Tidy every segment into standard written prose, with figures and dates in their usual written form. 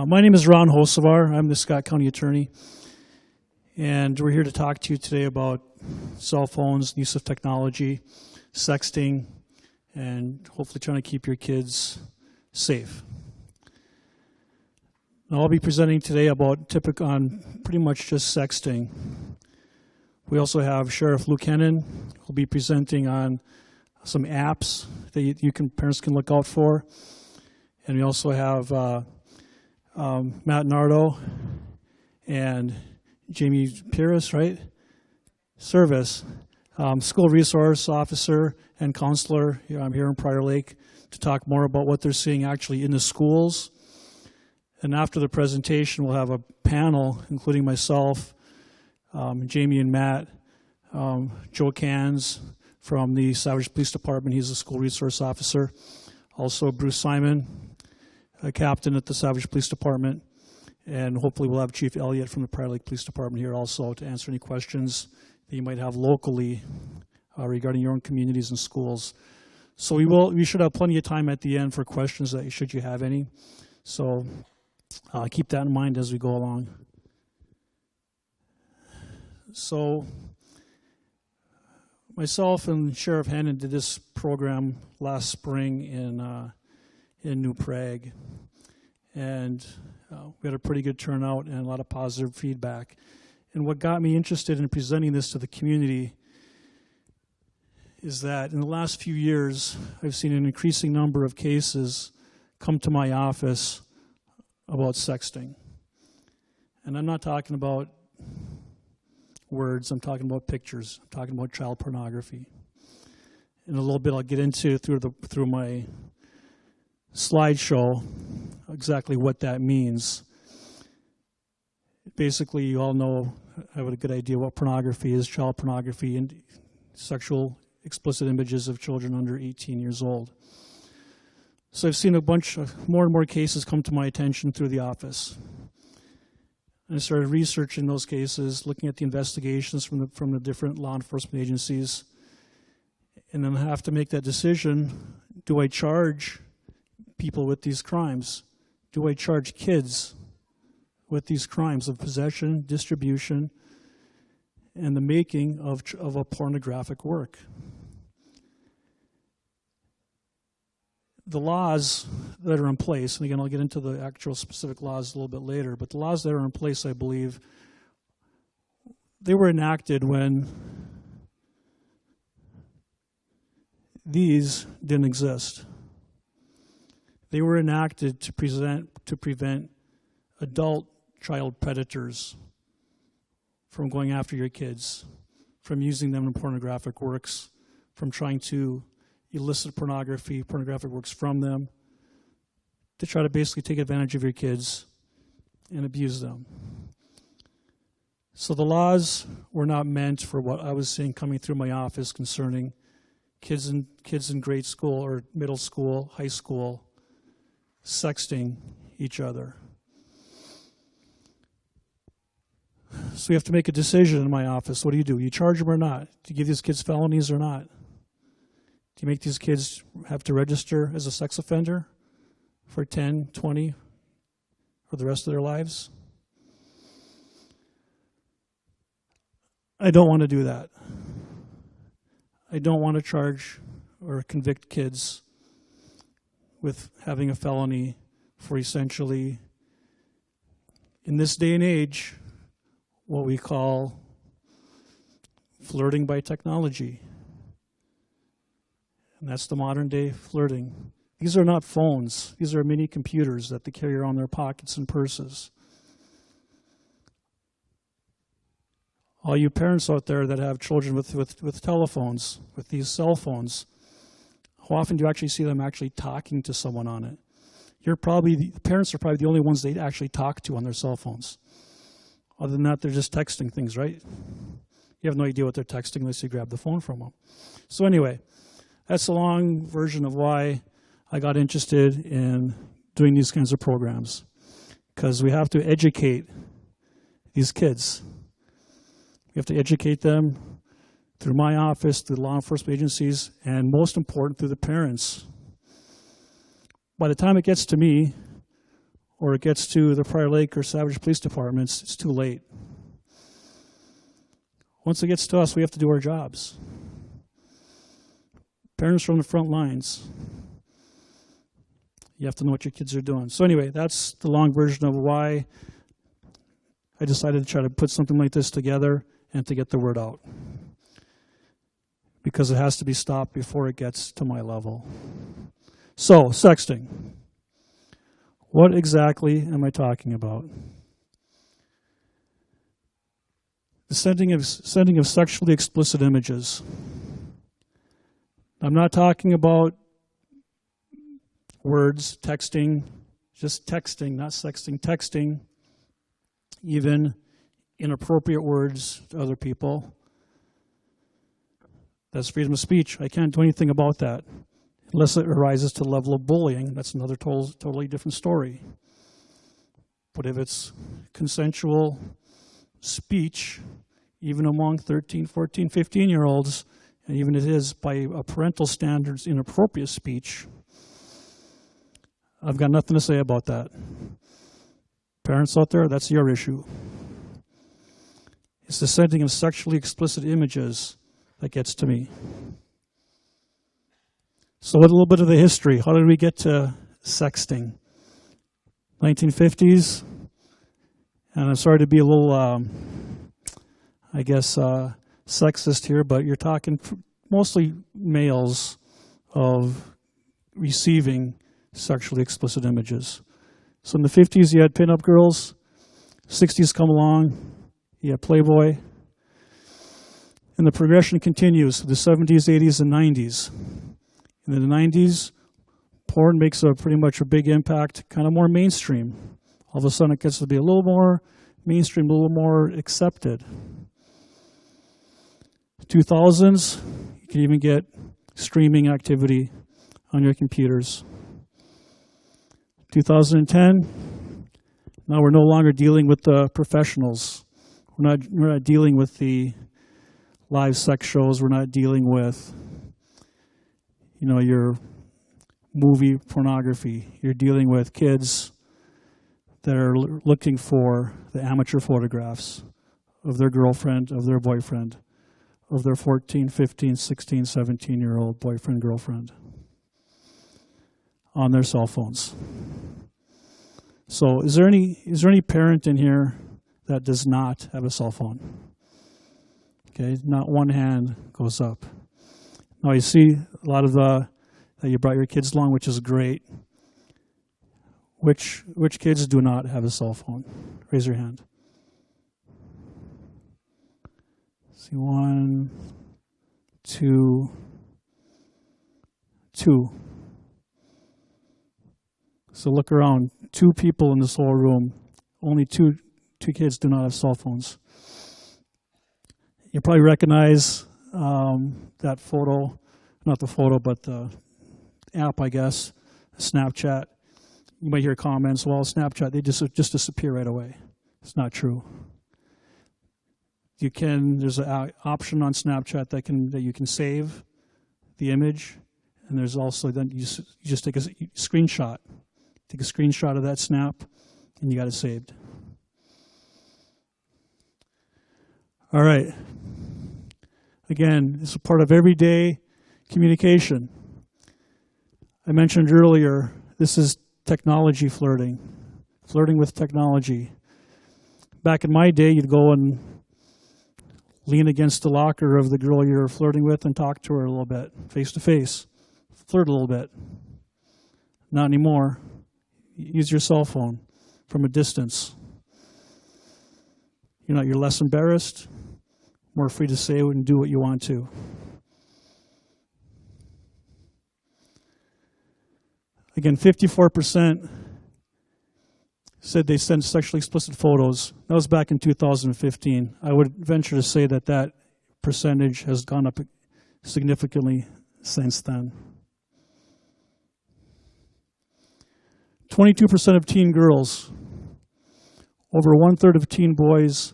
My name is Ron Hocevar. I'm the Scott County Attorney, and we're here to talk to you today about cell phones, use of technology, sexting, and hopefully trying to keep your kids safe. Now, I'll be presenting today about on pretty much just sexting. We also have Sheriff Luke Hennon, who'll be presenting on some apps that parents can look out for. And we also have Matt Nardo and Jamie Pierce, right? Service, school resource officer and counselor. I'm here in Prior Lake to talk more about what they're seeing actually in the schools. And after the presentation, we'll have a panel, including myself, Jamie and Matt, Joe Cans from the Savage Police Department. He's a school resource officer. Also Bruce Simon, a captain at the Savage Police Department. And hopefully we'll have Chief Elliott from the Prior Lake Police Department here also to answer any questions that you might have locally regarding your own communities and schools. So we should have plenty of time at the end for questions should you have any. So keep that in mind as we go along. So myself and Sheriff Hennon did this program last spring in New Prague, and we had a pretty good turnout and a lot of positive feedback. And what got me interested in presenting this to the community is that in the last few years, I've seen an increasing number of cases come to my office about sexting. And I'm not talking about words, I'm talking about pictures, I'm talking about child pornography. In a little bit I'll get into through my slideshow exactly what that means. Basically, you all know, have a good idea what pornography is, child pornography and sexual explicit images of children under 18 years old. So I've seen a bunch of more and more cases come to my attention through the office. And I started researching those cases, looking at the investigations from the different law enforcement agencies, and then I have to make that decision: do I charge people with these crimes? Do I charge kids with these crimes of possession, distribution, and the making of a pornographic work? The laws that are in place, and again, I'll get into the actual specific laws a little bit later, but the laws that are in place, I believe, they were enacted when these didn't exist. They were enacted to prevent adult child predators from going after your kids, from using them in pornographic works, from trying to elicit pornographic works from them, to try to basically take advantage of your kids and abuse them. So the laws were not meant for what I was seeing coming through my office concerning kids in grade school or middle school, high school, sexting each other. So you have to make a decision in my office. What do? You charge them or not? Do you give these kids felonies or not? Do you make these kids have to register as a sex offender for 10, 20, for the rest of their lives? I don't want to do that. I don't want to charge or convict kids with having a felony for essentially, in this day and age, what we call flirting by technology. And that's the modern day flirting. These are not phones. These are mini computers that they carry around in their pockets and purses. All you parents out there that have children with telephones, with these cell phones, how often do you actually see them actually talking to someone on it? The parents are probably the only ones they actually talk to on their cell phones. Other than that, they're just texting things, right? You have no idea what they're texting unless you grab the phone from them. So anyway, that's a long version of why I got interested in doing these kinds of programs, because we have to educate these kids. We have to educate them through my office, through law enforcement agencies, and most important, through the parents. By the time it gets to me, or it gets to the Prior Lake or Savage Police Departments, it's too late. Once it gets to us, we have to do our jobs. Parents from the front lines, you have to know what your kids are doing. So anyway, that's the long version of why I decided to try to put something like this together and to get the word out. Because it has to be stopped before it gets to my level. So, sexting. What exactly am I talking about? The sending of sexually explicit images. I'm not talking about words, texting, just texting, not sexting, texting, even inappropriate words to other people. That's freedom of speech. I can't do anything about that unless it arises to the level of bullying. That's another totally different story. But if it's consensual speech, even among 13, 14, 15-year-olds, and even if it is by a parental standards inappropriate speech, I've got nothing to say about that. Parents out there, that's your issue. It's the sending of sexually explicit images that gets to me. So a little bit of the history. How did we get to sexting? 1950s. And I'm sorry to be a little, sexist here, but you're talking mostly males of receiving sexually explicit images. So in the 50s, you had pinup girls. 60s come along. You had Playboy. And the progression continues to the 70s, 80s, and 90s. In the 90s, porn makes pretty much a big impact, kind of more mainstream. All of a sudden, it gets to be a little more mainstream, a little more accepted. 2000s, you can even get streaming activity on your computers. 2010, now we're no longer dealing with the professionals. We're not dealing with the live sex shows. We're not dealing with, your movie pornography. You're dealing with kids that are looking for the amateur photographs of their girlfriend, of their boyfriend, of their 14, 15, 16, 17-year-old boyfriend, girlfriend on their cell phones. So is there any parent in here that does not have a cell phone? Okay, not one hand goes up. Now you see a lot of that you brought your kids along, which is great. Which kids do not have a cell phone? Raise your hand. See, 1, 2, 2. So look around. 2 people in this whole room. Only two kids do not have cell phones. You probably recognize that photo, not the photo, but the app, I guess, Snapchat. You might hear comments, well, Snapchat, they just disappear right away. It's not true. There's an option on Snapchat that you can save the image, and there's also, then you just take a screenshot. Take a screenshot of that snap, and you got it saved. All right. Again, it's a part of everyday communication. I mentioned earlier, this is technology flirting. Flirting with technology. Back in my day, you'd go and lean against the locker of the girl you're flirting with and talk to her a little bit, face to face. Flirt a little bit. Not anymore. Use your cell phone from a distance. You're less embarrassed, more free to say and do what you want to. Again, 54% said they sent sexually explicit photos. That was back in 2015. I would venture to say that percentage has gone up significantly since then. 22% of teen girls, over 1/3 of teen boys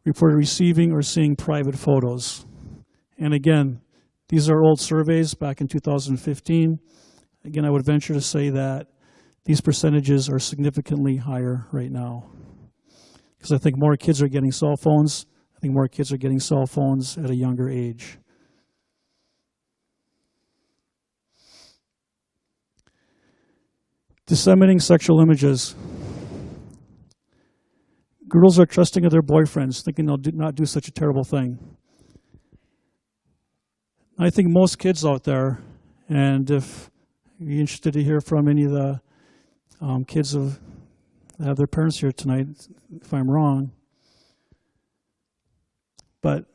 reported receiving or seeing private photos. And again, these are old surveys back in 2015. Again, I would venture to say that these percentages are significantly higher right now. Because I think more kids are getting cell phones. I think more kids are getting cell phones at a younger age. Disseminating sexual images. Girls are trusting of their boyfriends, thinking they'll not do such a terrible thing. I think most kids out there, and if you're interested to hear from any of the kids that have their parents here tonight, if I'm wrong, but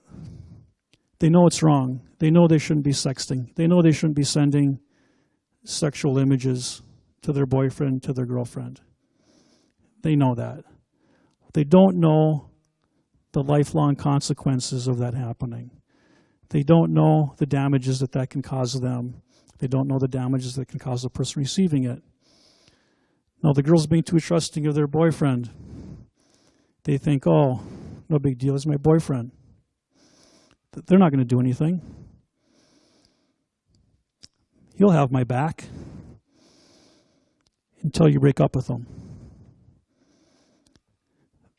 they know it's wrong. They know they shouldn't be sexting. They know they shouldn't be sending sexual images to their boyfriend, to their girlfriend. They know that. They don't know the lifelong consequences of that happening. They don't know the damages that can cause them. They don't know the damages that can cause the person receiving it. Now, the girl's being too trusting of their boyfriend. They think, oh, no big deal, it's my boyfriend. They're not going to do anything. He'll have my back until you break up with him.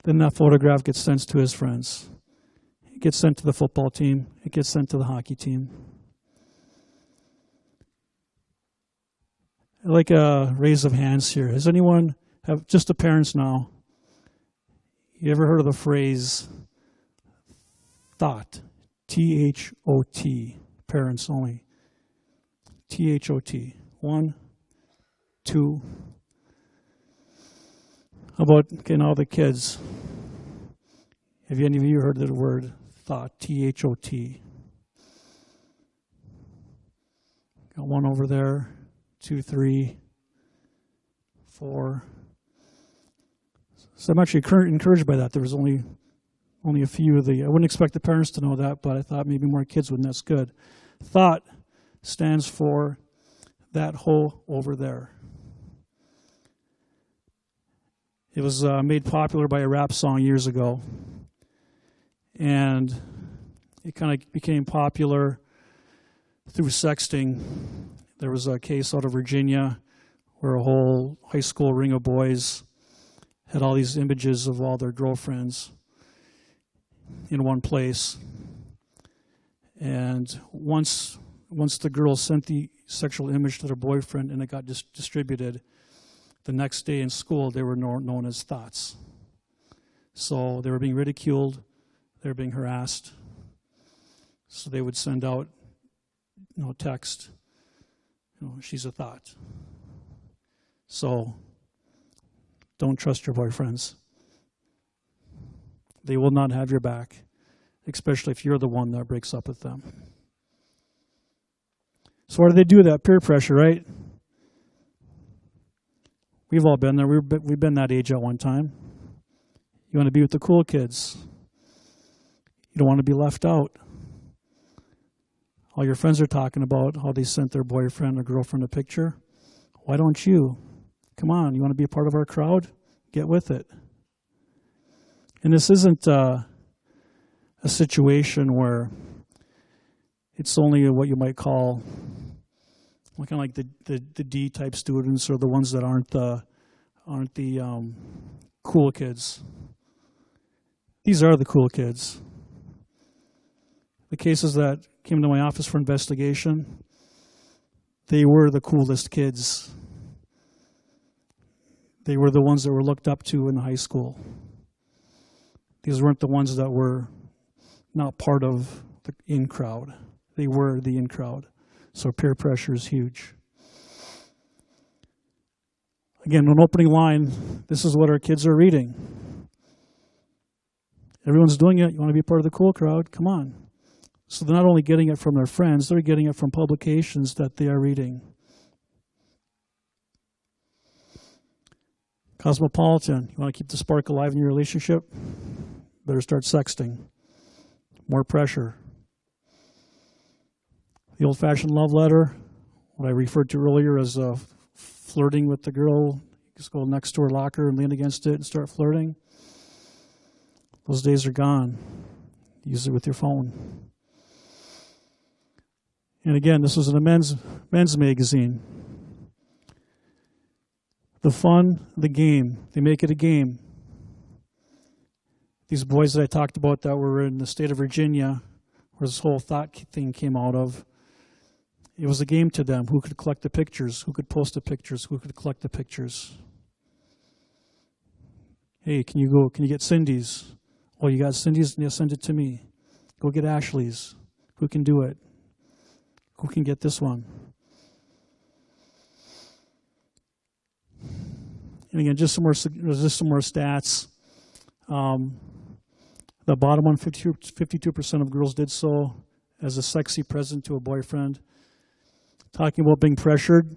Then that photograph gets sent to his friends. It gets sent to the football team. It gets sent to the hockey team. I'd like a raise of hands here. Has anyone, just the parents now, you ever heard of the phrase thought? T-H-O-T. Parents only. T-H-O-T. 1, 2. How about, okay, now the kids. Have any of you heard the word thought? T-H-O-T. Got one over there. 2, 3, 4. So I'm actually encouraged by that. There was only a few of the, I wouldn't expect the parents to know that, but I thought maybe more kids would, and that's good. Thought stands for that hole over there. It was made popular by a rap song years ago. And it kind of became popular through sexting. There was a case out of Virginia where a whole high school ring of boys had all these images of all their girlfriends in one place. And once the girl sent the sexual image to their boyfriend and it got distributed, the next day in school they were known as thoughts. So they were being ridiculed, they were being harassed. So they would send out, text, she's a thought. So don't trust your boyfriends. They will not have your back, especially if you're the one that breaks up with them. So why do they do that? Peer pressure, right? We've all been there. We've been that age at one time. You want to be with the cool kids. You don't want to be left out. All your friends are talking about how they sent their boyfriend or girlfriend a picture. Why don't you? Come on, you want to be a part of our crowd? Get with it. And this isn't a situation where it's only what you might call kind of like the D-type students or the ones that aren't the cool kids. These are the cool kids. The cases that came to my office for investigation, they were the coolest kids. They were the ones that were looked up to in high school. These weren't the ones that were not part of the in crowd. They were the in crowd. So peer pressure is huge. Again, an opening line, this is what our kids are reading. Everyone's doing it. You want to be part of the cool crowd? Come on. So they're not only getting it from their friends, they're getting it from publications that they are reading. Cosmopolitan, you want to keep the spark alive in your relationship? Better start sexting. More pressure. The old-fashioned love letter, what I referred to earlier as flirting with the girl. You just go next to her locker and lean against it and start flirting. Those days are gone. Use it with your phone. And again, this was in a men's magazine. The fun, the game. They make it a game. These boys that I talked about that were in the state of Virginia, where this whole thought thing came out of, it was a game to them. Who could collect the pictures? Who could post the pictures? Who could collect the pictures? Hey, can you get Cindy's? Oh, you got Cindy's? Yeah, send it to me. Go get Ashley's. Who can do it? Who can get this one? And again, just some more stats. The bottom one, 52% of girls did so as a sexy present to a boyfriend. Talking about being pressured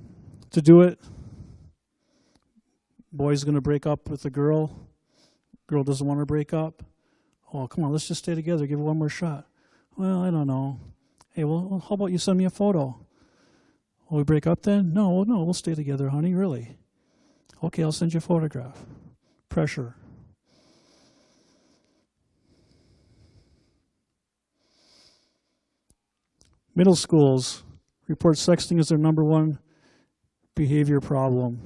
to do it. Boy's going to break up with a girl. Girl doesn't want to break up. Oh, come on, let's just stay together. Give it one more shot. Well, I don't know. Hey, well, how about you send me a photo? Will we break up then? No, we'll stay together, honey, really. Okay, I'll send you a photograph. Pressure. Middle schools report sexting as their #1 behavior problem.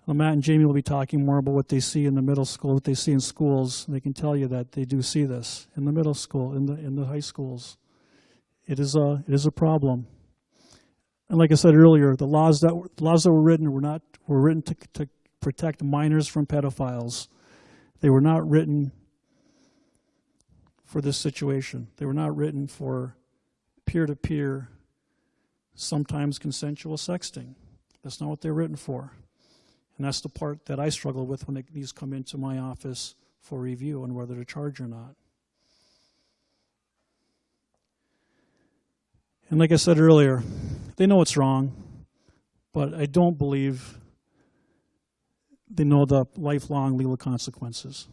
Well, Matt and Jamie will be talking more about what they see in the middle school, what they see in schools. They can tell you that they do see this in the middle school, in the high schools. It is a problem. And like I said earlier, the laws that were written were written to protect minors from pedophiles. They were not written for this situation. They were not written for peer-to-peer, sometimes consensual sexting. That's not what they're written for. And that's the part that I struggle with when these come into my office for review and whether to charge or not. And like I said earlier, they know it's wrong, but I don't believe they know the lifelong legal consequences.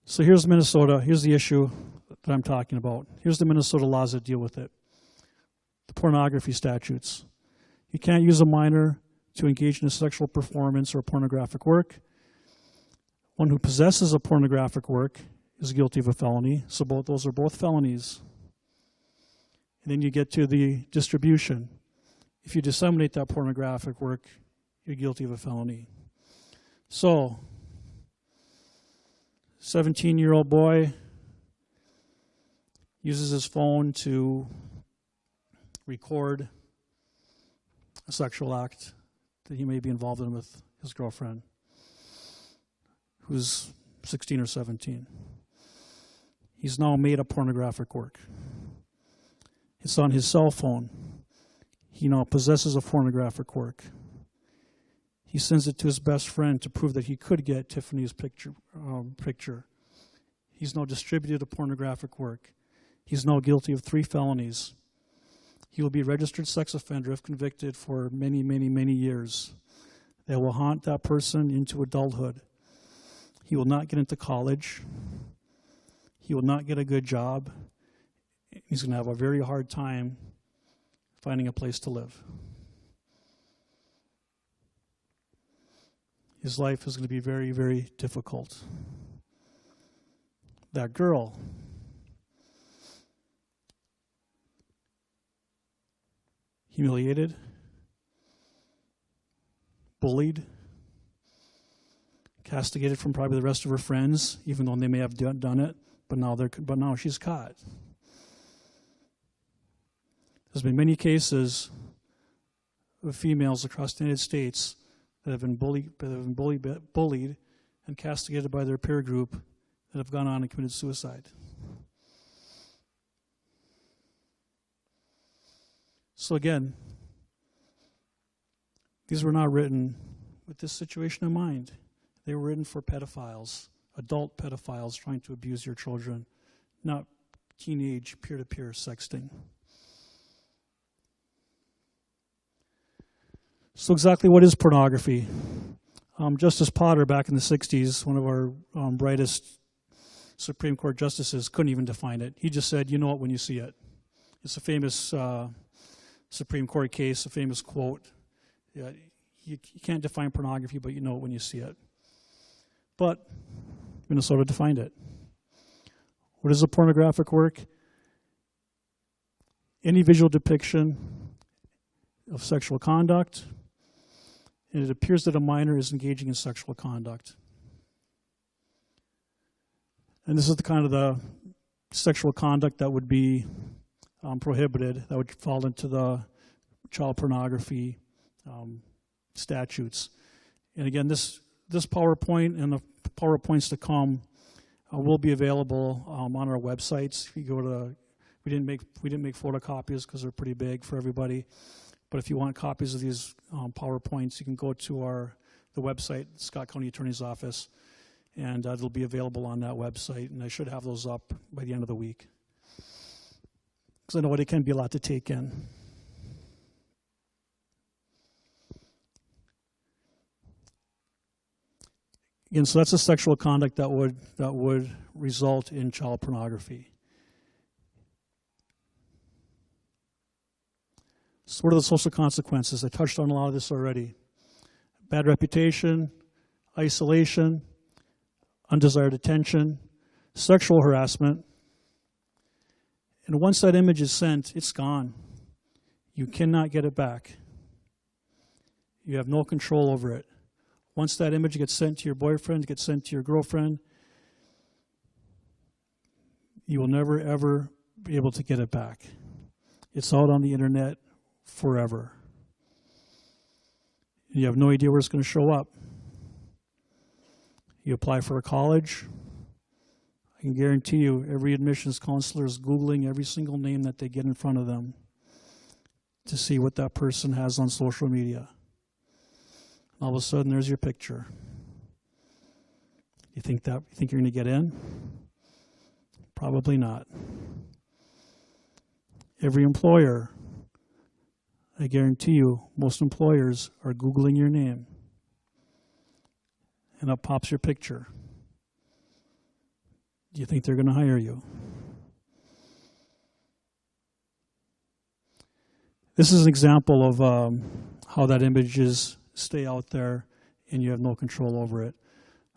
So here's Minnesota. Here's the issue that I'm talking about. Here's the Minnesota laws that deal with it. The pornography statutes. You can't use a minor to engage in a sexual performance or pornographic work. One who possesses a pornographic work is guilty of a felony. So those are both felonies. And then you get to the distribution. If you disseminate that pornographic work, you're guilty of a felony. So, 17-year-old boy uses his phone to record a sexual act that he may be involved in with his girlfriend, who's 16 or 17. He's now made a pornographic work. It's on his cell phone. He now possesses a pornographic work. He sends it to his best friend to prove that he could get Tiffany's picture. He's now distributed a pornographic work. He's now guilty of 3 felonies. He will be a registered sex offender if convicted for many, many, many years. That will haunt that person into adulthood. He will not get into college. He will not get a good job. He's going to have a very hard time finding a place to live. His life is going to be very, very difficult. That girl, humiliated, bullied, castigated from probably the rest of her friends, even though they may have done it, but now she's caught. There's been many cases of females across the United States that have been bullied and castigated by their peer group that have gone on and committed suicide. So again, these were not written with this situation in mind. They were written for pedophiles, adult pedophiles trying to abuse your children, not teenage peer-to-peer sexting. So exactly what is pornography? Justice Potter, back in the 60s, one of our brightest Supreme Court justices, couldn't even define it. He just said, you know it when you see it. It's a famous Supreme Court case, a famous quote. Yeah, you can't define pornography, but you know it when you see it. But Minnesota defined it. What is a pornographic work? Any visual depiction of sexual conduct, and it appears that a minor is engaging in sexual conduct. And this is the kind of the sexual conduct that would be prohibited, that would fall into the child pornography statutes. And again, this PowerPoint and the PowerPoints to come will be available on our websites. If you go to, we didn't make photocopies because they're pretty big for everybody. But if you want copies of these PowerPoints, you can go to the website, Scott County Attorney's Office, and it'll be available on that website. And I should have those up by the end of the week, because I know it can be a lot to take in. Again, so that's a sexual conduct that would result in child pornography. So what are the social consequences? I touched on a lot of this already. Bad reputation, isolation, undesired attention, sexual harassment. And once that image is sent, it's gone. You cannot get it back. You have no control over it. Once that image gets sent to your boyfriend, gets sent to your girlfriend, you will never, ever be able to get it back. It's out on the internet forever. You have no idea where it's going to show up. You apply for a college, I can guarantee you every admissions counselor is Googling every single name that they get in front of them to see what that person has on social media. All of a sudden, there's your picture. You think you're going to get in? Probably not. Every employer, I guarantee you, most employers are Googling your name, and up pops your picture. Do you think they're going to hire you? This is an example of how that images stay out there and you have no control over it.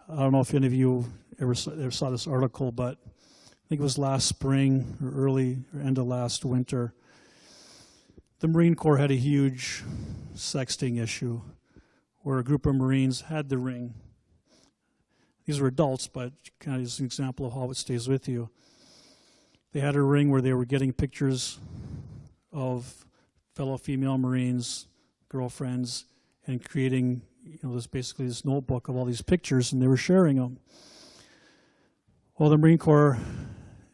I don't know if any of you ever saw this article, but I think it was last spring or end of last winter. The Marine Corps had a huge sexting issue where a group of Marines had the ring. These were adults, but kind of as an example of how it stays with you. They had a ring where they were getting pictures of fellow female Marines, girlfriends, and creating, this notebook of all these pictures, and they were sharing them. Well, the Marine Corps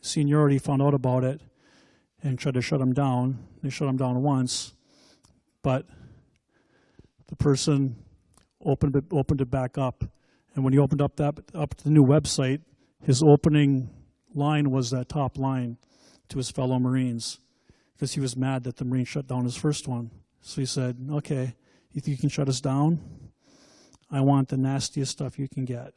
seniority found out about it and tried to shut them down. They shut them down once, but the person opened it back up, and when he opened up to the new website, his opening line was that top line to his fellow Marines, because he was mad that the Marine shut down his first one. So he said, "Okay, you think you can shut us down? I want the nastiest stuff you can get."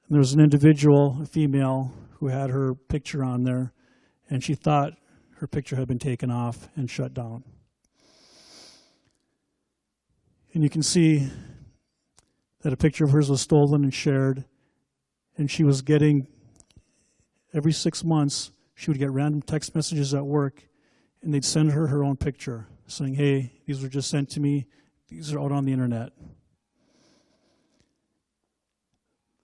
And there was an individual, a female, who had her picture on there, and she thought her picture had been taken off and shut down. And you can see that a picture of hers was stolen and shared, and she was getting, every 6 months, she would get random text messages at work, and they'd send her her own picture, saying, "Hey, these were just sent to me. These are out on the internet."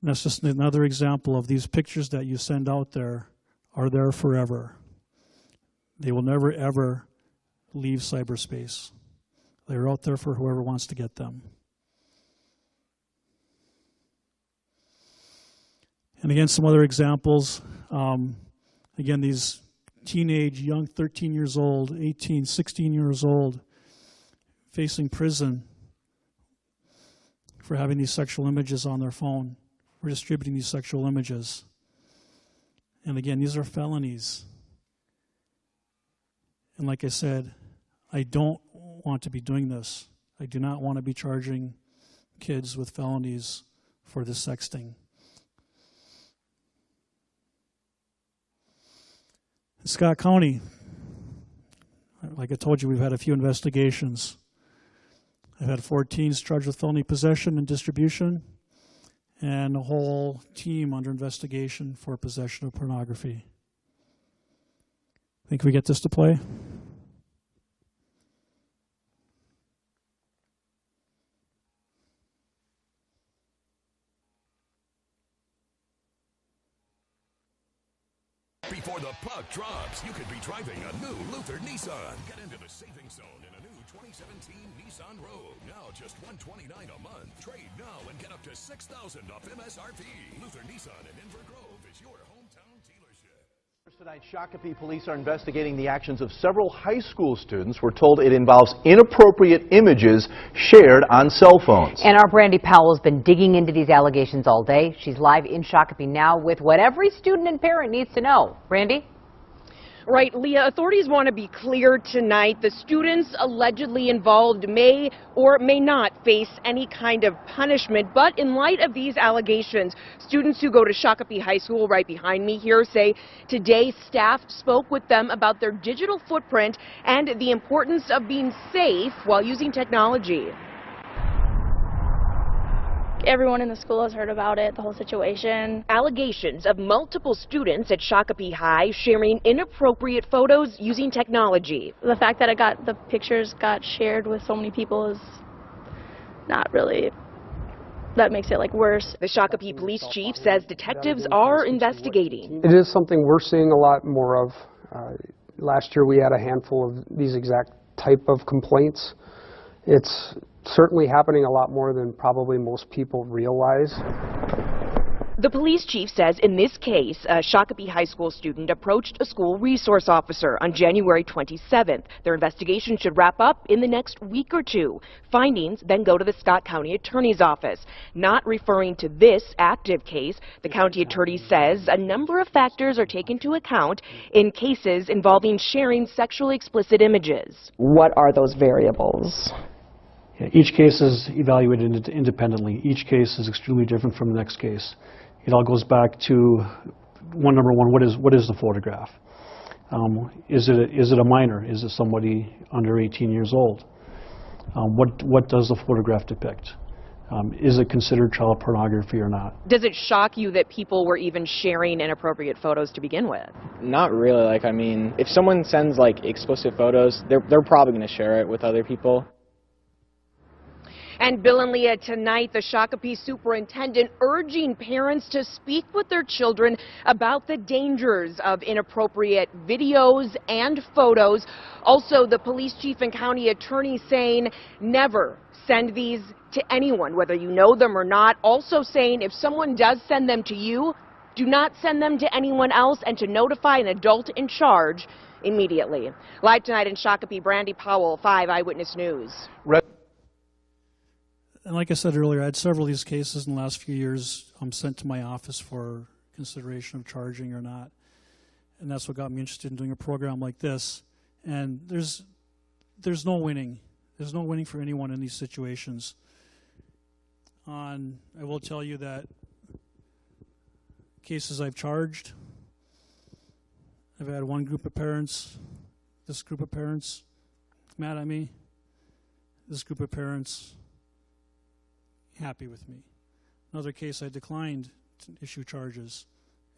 And that's just another example of these pictures that you send out there are there forever. They will never, ever leave cyberspace. They're out there for whoever wants to get them. And again, some other examples. Again, these teenage, young, 13 years old, 18, 16 years old, facing prison for having these sexual images on their phone, for distributing these sexual images. And again, these are felonies. And like I said, I don't want to be doing this. I do not want to be charging kids with felonies for this sexting. In Scott County, like I told you, we've had a few investigations. I've had 4 teens charged with felony possession and distribution, and a whole team under investigation for possession of pornography. Think we get this to play? Before the puck drops, you could be driving a new Luther Nissan. Get into the savings zone in a new 2017 Nissan Rogue. Now just $129 a month. Trade now and get up to $6,000 off MSRP. Luther Nissan in Inver Grove is your hometown dealership. Tonight, Shakopee police are investigating the actions of several high school students. We're told it involves inappropriate images shared on cell phones. And our Brandy Powell has been digging into these allegations all day. She's live in Shakopee now with what every student and parent needs to know. Brandy? Right, Leah, authorities want to be clear tonight. The students allegedly involved may or may not face any kind of punishment. But in light of these allegations, students who go to Shakopee High School right behind me here say today staff spoke with them about their digital footprint and the importance of being safe while using technology. Everyone in the school has heard about it, the whole situation. Allegations of multiple students at Shakopee High sharing inappropriate photos using technology. The fact that the pictures got shared with so many people is not really, that makes it like worse. The Shakopee police chief says detectives are investigating. It is something we're seeing a lot more of. Last year we had a handful of these exact type of complaints. It's certainly happening a lot more than probably most people realize. The police chief says in this case, a Shakopee High School student approached a school resource officer on January 27th. Their investigation should wrap up in the next week or two. Findings then go to the Scott County Attorney's Office. Not referring to this active case, the county attorney says a number of factors are taken into account in cases involving sharing sexually explicit images. What are those variables? Each case is evaluated independently. Each case is extremely different from the next case. It all goes back to number one, what is the photograph? Is it a minor? Is it somebody under 18 years old? What does the photograph depict? Is it considered child pornography or not? Does it shock you that people were even sharing inappropriate photos to begin with? Not really. I mean, if someone sends explicit photos, they're probably going to share it with other people. And Bill and Leah, tonight, the Shakopee superintendent urging parents to speak with their children about the dangers of inappropriate videos and photos. Also, the police chief and county attorney saying never send these to anyone, whether you know them or not. Also saying if someone does send them to you, do not send them to anyone else, and to notify an adult in charge immediately. Live tonight in Shakopee, Brandy Powell, 5 Eyewitness News. And like I said earlier, I had several of these cases in the last few years sent to my office for consideration of charging or not. And that's what got me interested in doing a program like this. And there's no winning. There's no winning for anyone in these situations. I will tell you that cases I've charged, I've had one group of parents, this group of parents mad at me, this group of parents happy with me. Another case I declined to issue charges.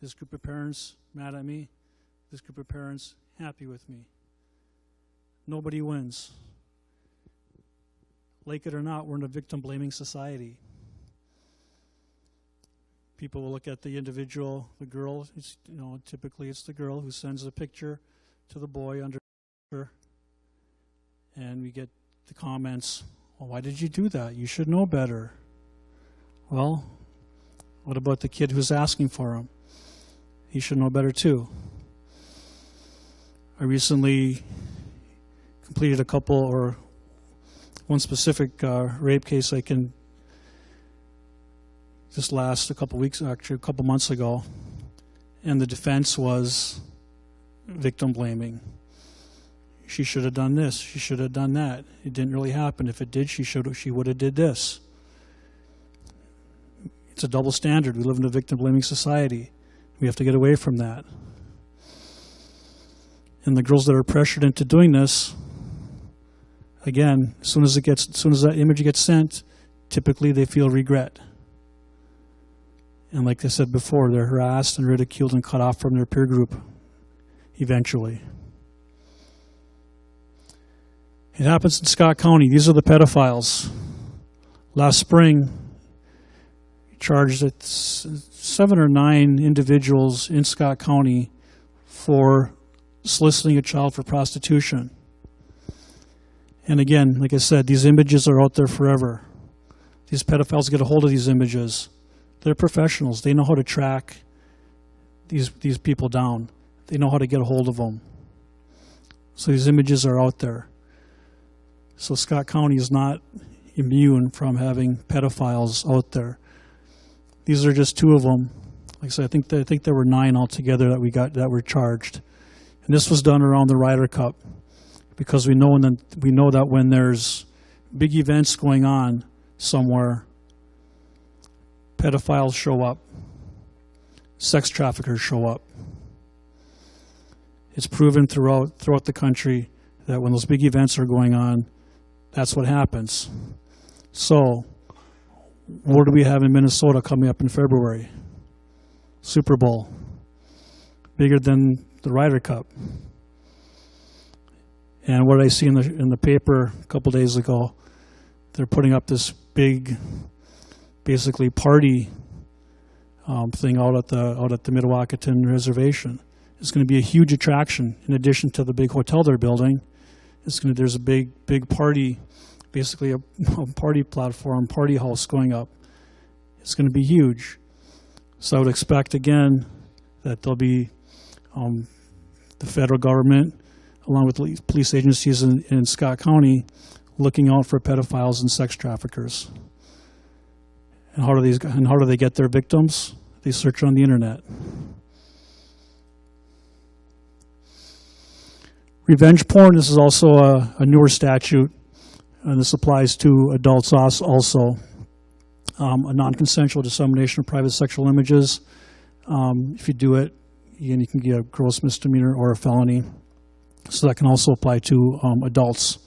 This group of parents mad at me. This group of parents happy with me. Nobody wins. Like it or not, we're in a victim-blaming society. People will look at the individual, the girl. Typically it's the girl who sends a picture to the boy under her, and we get the comments, "Well, why did you do that? You should know better." Well, what about the kid who's asking for him? He should know better too. I recently completed one specific rape case just last a couple months ago, and the defense was victim blaming. She should have done this, she should have done that. It didn't really happen. If it did, she would have did this. It's a double standard. We live in a victim-blaming society. We have to get away from that. And the girls that are pressured into doing this, again, as soon as that image gets sent, typically they feel regret. And like I said before, they're harassed and ridiculed and cut off from their peer group eventually. It happens in Scott County. These are the pedophiles. Last spring, charged at 7 or 9 individuals in Scott County for soliciting a child for prostitution. And again, like I said, these images are out there forever. These pedophiles get a hold of these images. They're professionals. They know how to track these people down. They know how to get a hold of them. So these images are out there. So Scott County is not immune from having pedophiles out there. These are just 2 of them. Like I said, I think there were 9 altogether that were charged. And this was done around the Ryder Cup, because we know that when there's big events going on somewhere, pedophiles show up, sex traffickers show up. It's proven throughout the country that when those big events are going on, that's what happens. So, what do we have in Minnesota coming up in February? Super Bowl. Bigger than the Ryder Cup. And what did I see in the paper a couple days ago? They're putting up this big, basically party thing out at the Mdewakanton Reservation. It's going to be a huge attraction. In addition to the big hotel they're building, there's a big party, basically a party platform, party house going up. It's going to be huge. So I would expect again that there'll be the federal government, along with police agencies in Scott County, looking out for pedophiles and sex traffickers. And how do they get their victims? They search on the internet. Revenge porn, this is also a newer statute, and this applies to adults also. A non-consensual dissemination of private sexual images. If you do it, you can get a gross misdemeanor or a felony. So that can also apply to adults.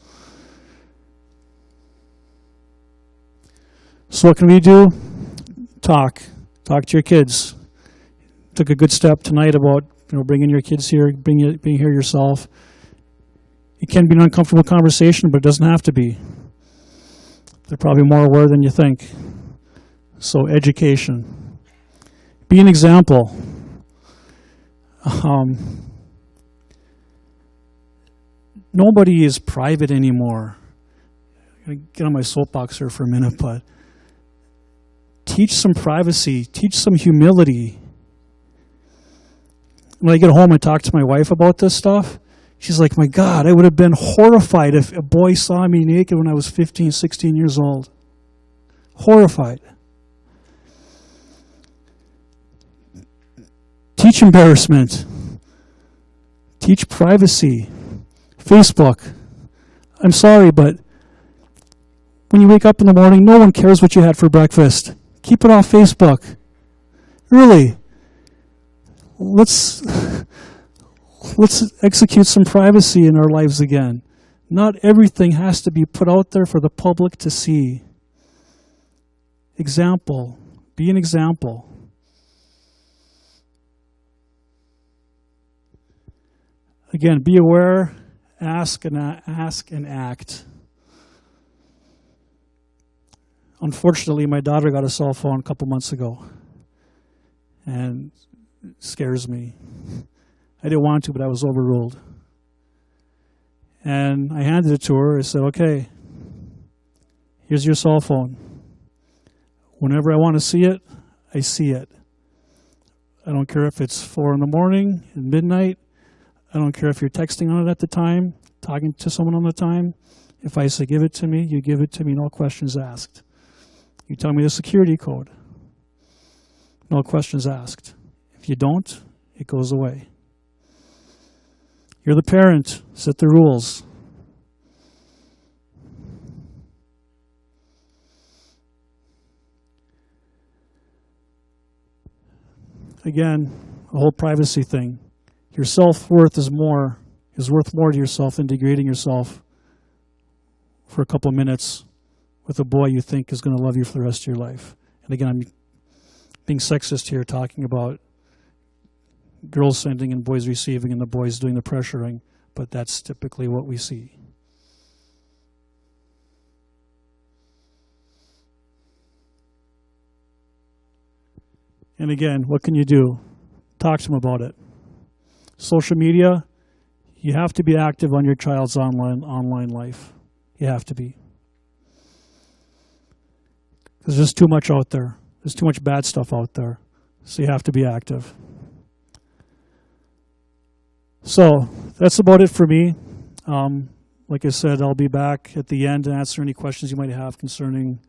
So what can we do? Talk to your kids. Took a good step tonight about bringing your kids here, being here yourself. It can be an uncomfortable conversation, but it doesn't have to be. They're probably more aware than you think. So education. Be an example. Nobody is private anymore. I'm going to get on my soapbox here for a minute, but teach some privacy. Teach some humility. When I get home and talk to my wife about this stuff, she's like, my God, I would have been horrified if a boy saw me naked when I was 15, 16 years old. Horrified. Teach embarrassment. Teach privacy. Facebook. I'm sorry, but when you wake up in the morning, no one cares what you had for breakfast. Keep it off Facebook. Really. Let's execute some privacy in our lives again. Not everything has to be put out there for the public to see. Example. Be an example. Again, be aware, ask and act. Unfortunately, my daughter got a cell phone a couple months ago, and it scares me. I didn't want to, but I was overruled. And I handed it to her. I said, okay, here's your cell phone. Whenever I want to see it, I see it. I don't care if it's 4 in the morning, at midnight. I don't care if you're texting on it at the time, talking to someone on the time. If I say give it to me, you give it to me, no questions asked. You tell me the security code. No questions asked. If you don't, it goes away. You're the parent. Set the rules. Again, the whole privacy thing. Your self-worth is worth more to yourself than degrading yourself for a couple of minutes with a boy you think is going to love you for the rest of your life. And again, I'm being sexist here, talking about girls sending and boys receiving and the boys doing the pressuring, but that's typically what we see. And again, what can you do? Talk to them about it. Social media, you have to be active on your child's online life. You have to be. Because there's too much out there. There's too much bad stuff out there. So you have to be active. So that's about it for me. Like I said, I'll be back at the end to answer any questions you might have concerning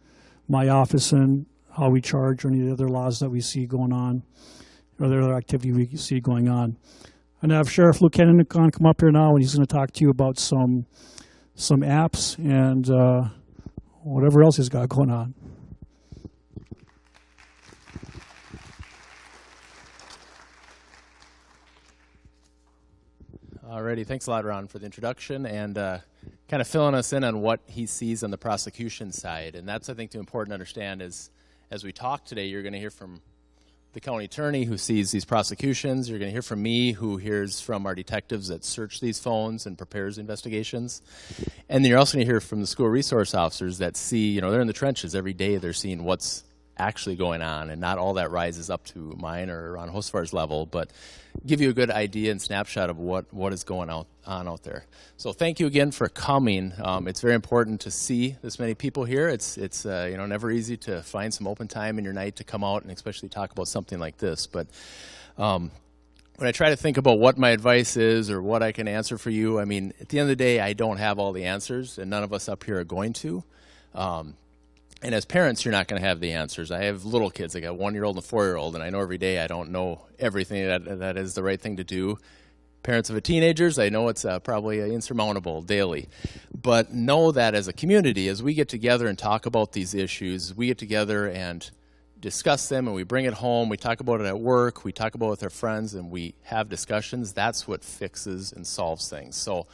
my office and how we charge or any other laws that we see going on or other activity we see going on. And I have Sheriff Lucannon come up here now, and he's going to talk to you about some apps and whatever else he's got going on. Alrighty, thanks a lot, Ron, for the introduction and kind of filling us in on what he sees on the prosecution side. And that's, I think, too important to understand is, as we talk today, you're going to hear from the county attorney who sees these prosecutions. You're going to hear from me, who hears from our detectives that search these phones and prepares investigations. And then you're also going to hear from the school resource officers that see, you know, they're in the trenches every day. They're seeing what's actually going on, and not all that rises up to mine or Ron Hosfar's level, but give you a good idea and snapshot of what is going on out there. So thank you again for coming. It's very important to see this many people here. It's you know, never easy to find some open time in your night to come out and especially talk about something like this. But when I try to think about what my advice is or what I can answer for you, I mean, at the end of the day, I don't have all the answers, and none of us up here are going to. And as parents, you're not going to have the answers. I have little kids. I got a 1-year-old and a 4-year-old, and I know every day I don't know everything that is the right thing to do. Parents of teenagers, I know it's probably insurmountable daily. But know that as a community, as we get together and talk about these issues, we get together and discuss them, and we bring it home. We talk about it at work. We talk about it with our friends, and we have discussions. That's what fixes and solves things. So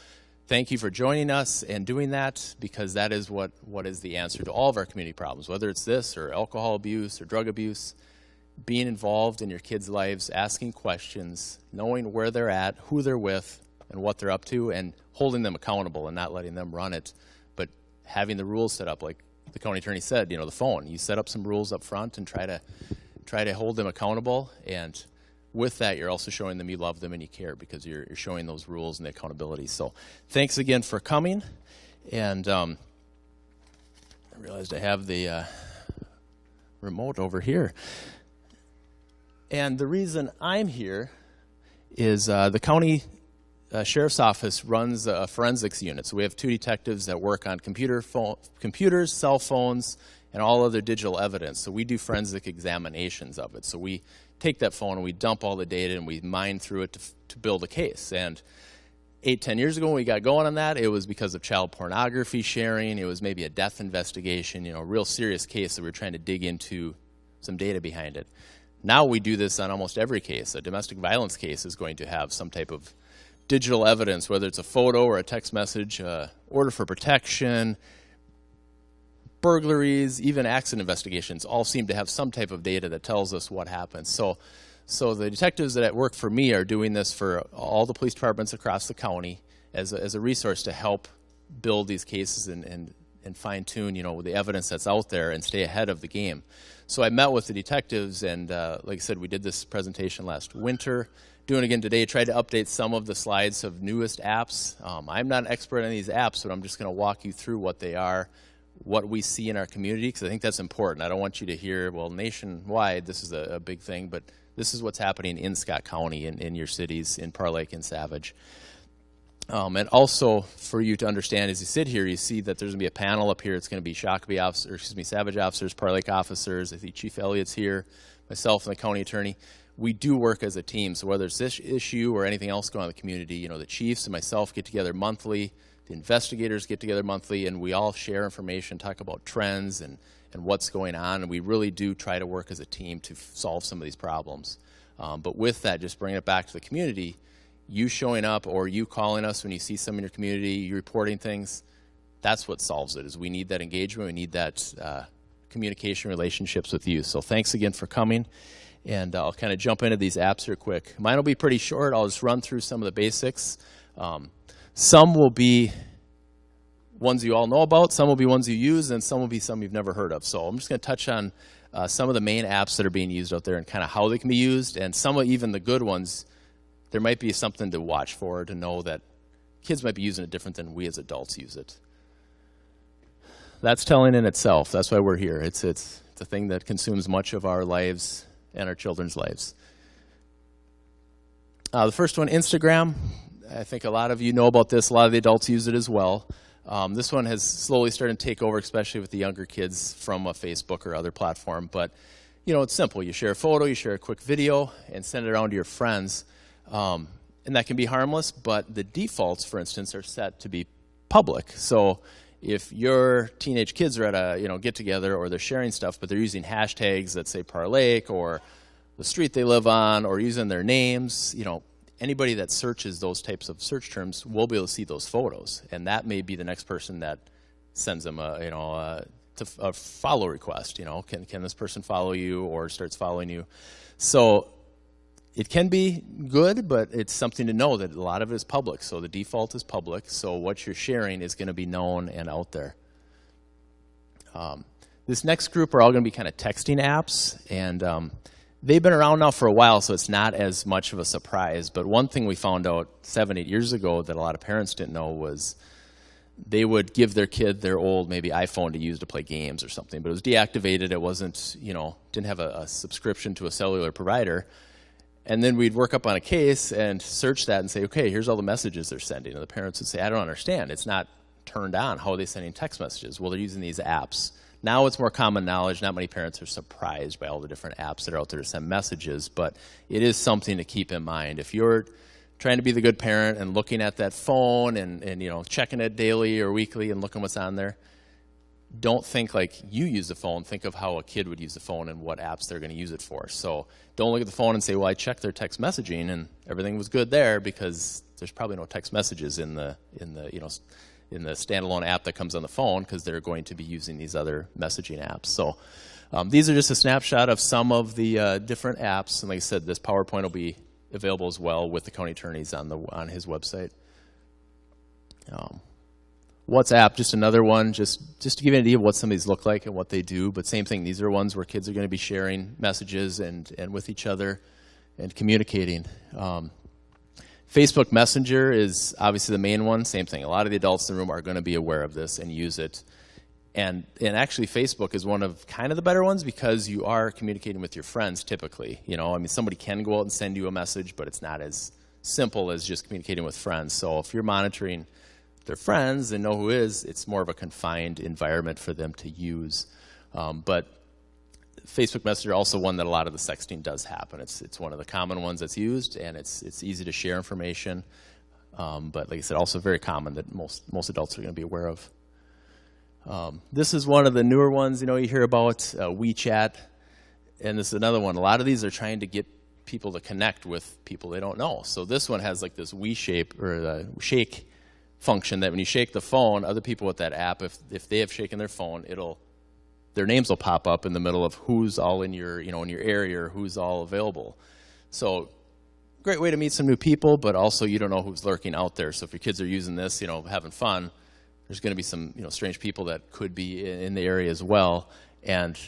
thank you for joining us and doing that, because that is what is the answer to all of our community problems, whether it's this or alcohol abuse or drug abuse. Being involved in your kids' lives, asking questions, knowing where they're at, who they're with, and what they're up to, and holding them accountable and not letting them run it, but having the rules set up, like the county attorney said, you know, the phone. You set up some rules up front and try to hold them accountable, and with that, you're also showing them you love them and you care, because you're showing those rules and the accountability. So thanks again for coming. And I realized I have the remote over here. And the reason I'm here is the county sheriff's office runs a forensics unit. So we have 2 detectives that work on computers, cell phones, and all other digital evidence. So we do forensic examinations of it. So we take that phone and we dump all the data and we mine through it to build a case. And 8-10 years ago when we got going on that, it was because of child pornography sharing. It was maybe a death investigation, you know, a real serious case that we were trying to dig into some data behind it. Now we do this on almost every case. A domestic violence case is going to have some type of digital evidence, whether it's a photo or a text message, order for protection, burglaries, even accident investigations, all seem to have some type of data that tells us what happened. So the detectives that work for me are doing this for all the police departments across the county as a resource to help build these cases and fine-tune, you know, the evidence that's out there and stay ahead of the game. So I met with the detectives, and like I said, we did this presentation last winter. Doing it again today, tried to update some of the slides of newest apps. I'm not an expert on these apps, but I'm just going to walk you through what they are, what we see in our community, because I think that's important. I don't want you to hear, well, nationwide, this is a big thing, but this is what's happening in Scott County, in your cities, in Parr Lake and Savage. And also, for you to understand, as you sit here, you see that there's going to be a panel up here. It's going to be Savage officers, Parr Lake officers. I see Chief Elliott's here, myself and the county attorney. We do work as a team, so whether it's this issue or anything else going on in the community, you know, the chiefs and myself get together monthly, the investigators get together monthly, and we all share information, talk about trends and what's going on, and we really do try to work as a team to solve some of these problems. But with that, just bringing it back to the community, you showing up or you calling us when you see some in your community, you reporting things, that's what solves it, is we need that engagement, we need that communication relationships with you. So thanks again for coming. And I'll kind of jump into these apps here quick. Mine will be pretty short. I'll just run through some of the basics. Some will be ones you all know about, some will be ones you use, and some will be some you've never heard of. So I'm just going to touch on some of the main apps that are being used out there and kind of how they can be used, and some of even the good ones, there might be something to watch for, to know that kids might be using it different than we as adults use it. That's telling in itself. That's why we're here. It's a thing that consumes much of our lives and our children's lives. The first one, Instagram. I think a lot of you know about this. A lot of the adults use it as well. This one has slowly started to take over, especially with the younger kids, from a Facebook or other platform. But, you know, it's simple. You share a photo, you share a quick video, and send it around to your friends. And that can be harmless, but the defaults, for instance, are set to be public. So if your teenage kids are at a get-together, or they're sharing stuff, but they're using hashtags that say Parr Lake or the street they live on, or using their names, anybody that searches those types of search terms will be able to see those photos, and that may be the next person that sends them a follow request. Can this person follow you, or starts following you? So it can be good, but it's something to know that a lot of it is public. So the default is public. So what you're sharing is going to be known and out there. This next group are all going to be kind of texting apps, and they've been around now for a while, so it's not as much of a surprise. But one thing we found out 7-8 years ago that a lot of parents didn't know was they would give their kid their old maybe iPhone to use to play games or something, but it was deactivated. It wasn't, didn't have a subscription to a cellular provider. And then we'd work up on a case and search that and say, okay, here's all the messages they're sending. And the parents would say, I don't understand. It's not turned on. How are they sending text messages? Well, they're using these apps. Now it's more common knowledge. Not many parents are surprised by all the different apps that are out there to send messages, but it is something to keep in mind. If you're trying to be the good parent and looking at that phone and checking it daily or weekly and looking what's on there, don't think like you use the phone. Think of how a kid would use the phone and what apps they're going to use it for. So don't look at the phone and say, well, I checked their text messaging and everything was good there, because there's probably no text messages in the standalone app that comes on the phone, because they're going to be using these other messaging apps. So these are just a snapshot of some of the different apps. And like I said, this PowerPoint will be available as well with the county attorney's on his website. WhatsApp, just another one, just to give you an idea of what some of these look like and what they do. But same thing, these are ones where kids are going to be sharing messages and with each other and communicating. Facebook Messenger is obviously the main one. Same thing. A lot of the adults in the room are going to be aware of this and use it. And actually, Facebook is one of kind of the better ones, because you are communicating with your friends typically. Somebody can go out and send you a message, but it's not as simple as just communicating with friends. So if you're monitoring their friends and know who is, it's more of a confined environment for them to use. But Facebook Messenger also one that a lot of the sexting does happen. It's one of the common ones that's used, and it's easy to share information. But like I said, also very common that most adults are going to be aware of. This is one of the newer ones, you hear about, WeChat, and this is another one. A lot of these are trying to get people to connect with people they don't know. So this one has like this shake function that when you shake the phone, other people with that app, if they have shaken their phone, their names will pop up in the middle of who's all in your area, or who's all available. So great way to meet some new people, but also you don't know who's lurking out there. So if your kids are using this, having fun, there's going to be some strange people that could be in the area as well, and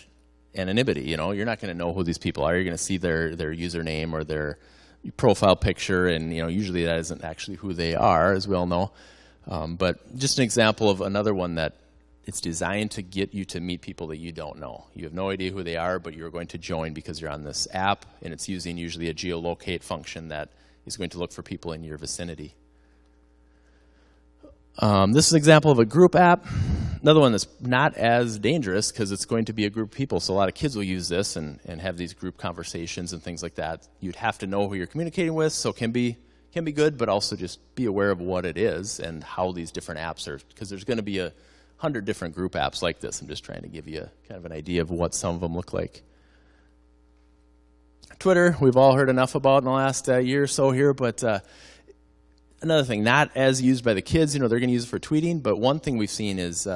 anonymity. You're not going to know who these people are. You're going to see their username or their profile picture, and usually that isn't actually who they are, as we all know. But just an example of another one that it's designed to get you to meet people that you don't know. You have no idea who they are, but you're going to join because you're on this app, and it's using usually a geolocate function that is going to look for people in your vicinity. This is an example of a group app. Another one that's not as dangerous, because it's going to be a group of people. So a lot of kids will use this and have these group conversations and things like that. You'd have to know who you're communicating with, so it can be good, but also just be aware of what it is and how these different apps are, because there's going to be 100 different group apps like this. I'm just trying to give you kind of an idea of what some of them look like. Twitter, we've all heard enough about in the last year or so here, but another thing, not as used by the kids. They're going to use it for tweeting, but one thing we've seen is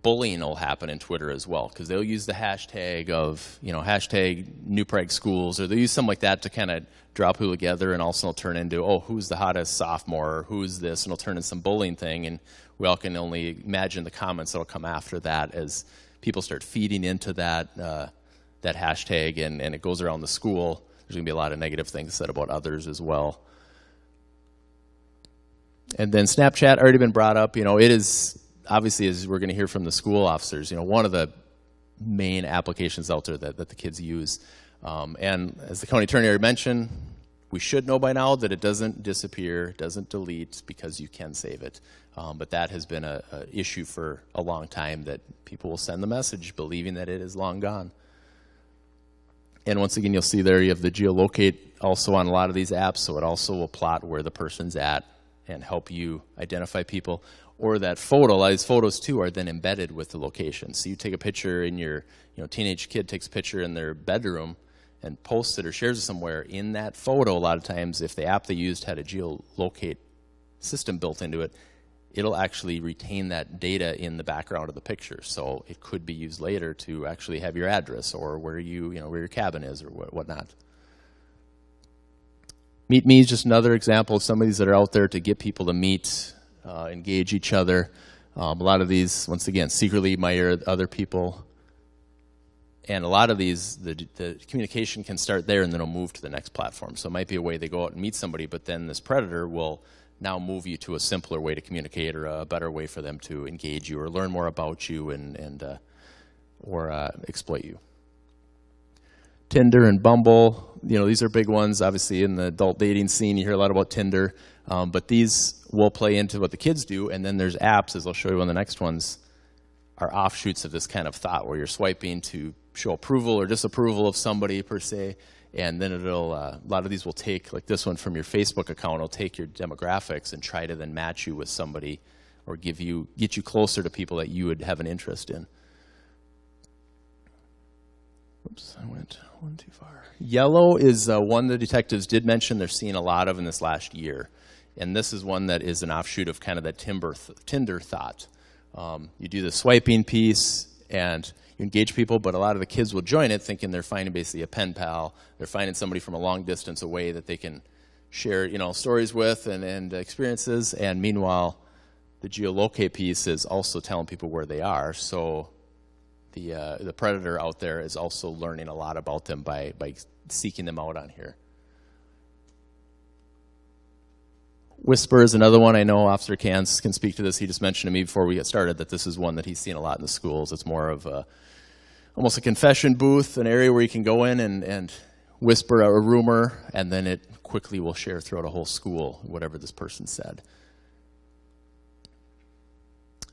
bullying will happen in Twitter as well, because they'll use the hashtag of, hashtag New Prague Schools, or they'll use something like that to kind of draw people together, and also it'll turn into, oh, who's the hottest sophomore, or who's this, and it'll turn into some bullying thing, and we all can only imagine the comments that'll come after that as people start feeding into that that hashtag and it goes around the school, there's going to be a lot of negative things said about others as well. And then Snapchat already been brought up. It is obviously, as we're going to hear from the school officers, one of the main applications out there that the kids use. And as the county attorney already mentioned, we should know by now that it doesn't disappear, doesn't delete, because you can save it. But that has been an issue for a long time, that people will send the message believing that it is long gone. And once again, you'll see there you have the geolocate also on a lot of these apps, so it also will plot where the person's at and help you identify people. Or that photo, a lot of these photos too are then embedded with the location. So you take a picture in your, teenage kid takes a picture in their bedroom and posts it or shares it somewhere. In that photo, a lot of times, if the app they used had a geolocate system built into it, it'll actually retain that data in the background of the picture. So it could be used later to actually have your address or where where your cabin is or whatnot. Meet Me is just another example of some of these that are out there to get people to meet, engage each other. A lot of these, once again, secretly admire other people. And a lot of these, the communication can start there and then it'll move to the next platform. So it might be a way they go out and meet somebody, but then this predator will now move you to a simpler way to communicate or a better way for them to engage you or learn more about you or exploit you. Tinder and Bumble, these are big ones. Obviously, in the adult dating scene, you hear a lot about Tinder, but these will play into what the kids do. And then there's apps, as I'll show you on the next ones, are offshoots of this kind of thought where you're swiping to show approval or disapproval of somebody per se, and then it'll a lot of these will take, like this one from your Facebook account, will take your demographics and try to then match you with somebody or get you closer to people that you would have an interest in. Oops, I went one too far. Yellow is one the detectives did mention they're seeing a lot of in this last year. And this is one that is an offshoot of kind of that Tinder thought. You do the swiping piece and you engage people, but a lot of the kids will join it thinking they're finding basically a pen pal. They're finding somebody from a long distance away that they can share, stories with and experiences. And meanwhile, the geolocate piece is also telling people where they are. So the predator out there is also learning a lot about them by seeking them out on here. Whisper is another one. I know Officer Cans can speak to this. He just mentioned to me before we get started that this is one that he's seen a lot in the schools. It's more of almost a confession booth, an area where you can go in and whisper a rumor, and then it quickly will share throughout a whole school, whatever this person said.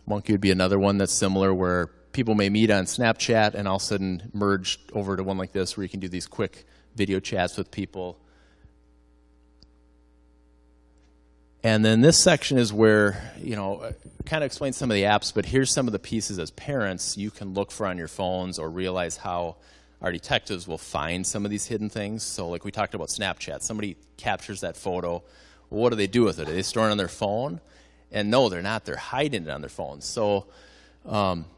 Monkey would be another one that's similar, where people may meet on Snapchat and all of a sudden merge over to one like this where you can do these quick video chats with people. And then this section is where, kind of explains some of the apps, but here's some of the pieces as parents you can look for on your phones or realize how our detectives will find some of these hidden things. So like we talked about Snapchat, somebody captures that photo. Well, what do they do with it? Are they storing it on their phone? And no, they're not. They're hiding it on their phone. So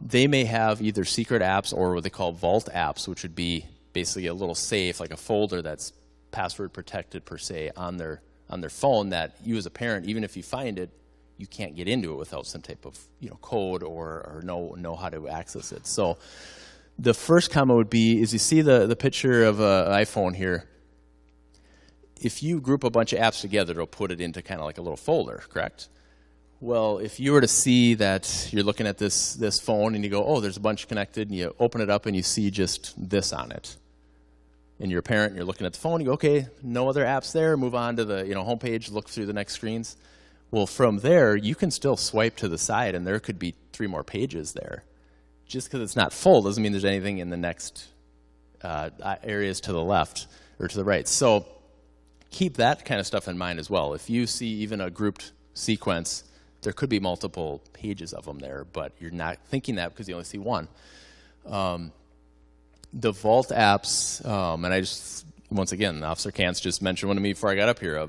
they may have either secret apps or what they call vault apps, which would be basically a little safe, like a folder that's password protected per se on their phone that you as a parent, even if you find it, you can't get into it without some type of code or know how to access it. So the first comment would be, is you see the picture of an iPhone here. If you group a bunch of apps together, it'll put it into kind of like a little folder, correct? Well, if you were to see that you're looking at this phone and you go, oh, there's a bunch connected, and you open it up and you see just this on it, and you're a parent and you're looking at the phone, you go, okay, no other apps there, move on to the homepage, look through the next screens. Well, from there, you can still swipe to the side and there could be 3 more pages there. Just because it's not full doesn't mean there's anything in the next areas to the left or to the right. So keep that kind of stuff in mind as well. If you see even a grouped sequence, there could be multiple pages of them there, but you're not thinking that because you only see one. The Vault apps, and I just, once again, Officer Kantz just mentioned one to me before I got up here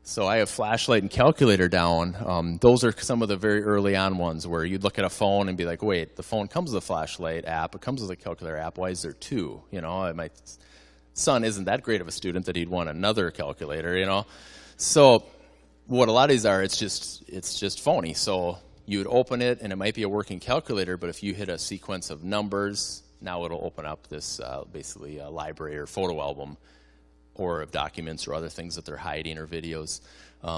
so I have flashlight and calculator down. Those are some of the very early on ones where you'd look at a phone and be like, wait, the phone comes with a flashlight app, it comes with a calculator app, why is there 2? My son isn't that great of a student that he'd want another calculator, So what a lot of these are, it's just phony. So you would open it, and it might be a working calculator, but if you hit a sequence of numbers, now it'll open up this basically a library or photo album or of documents or other things that they're hiding or videos.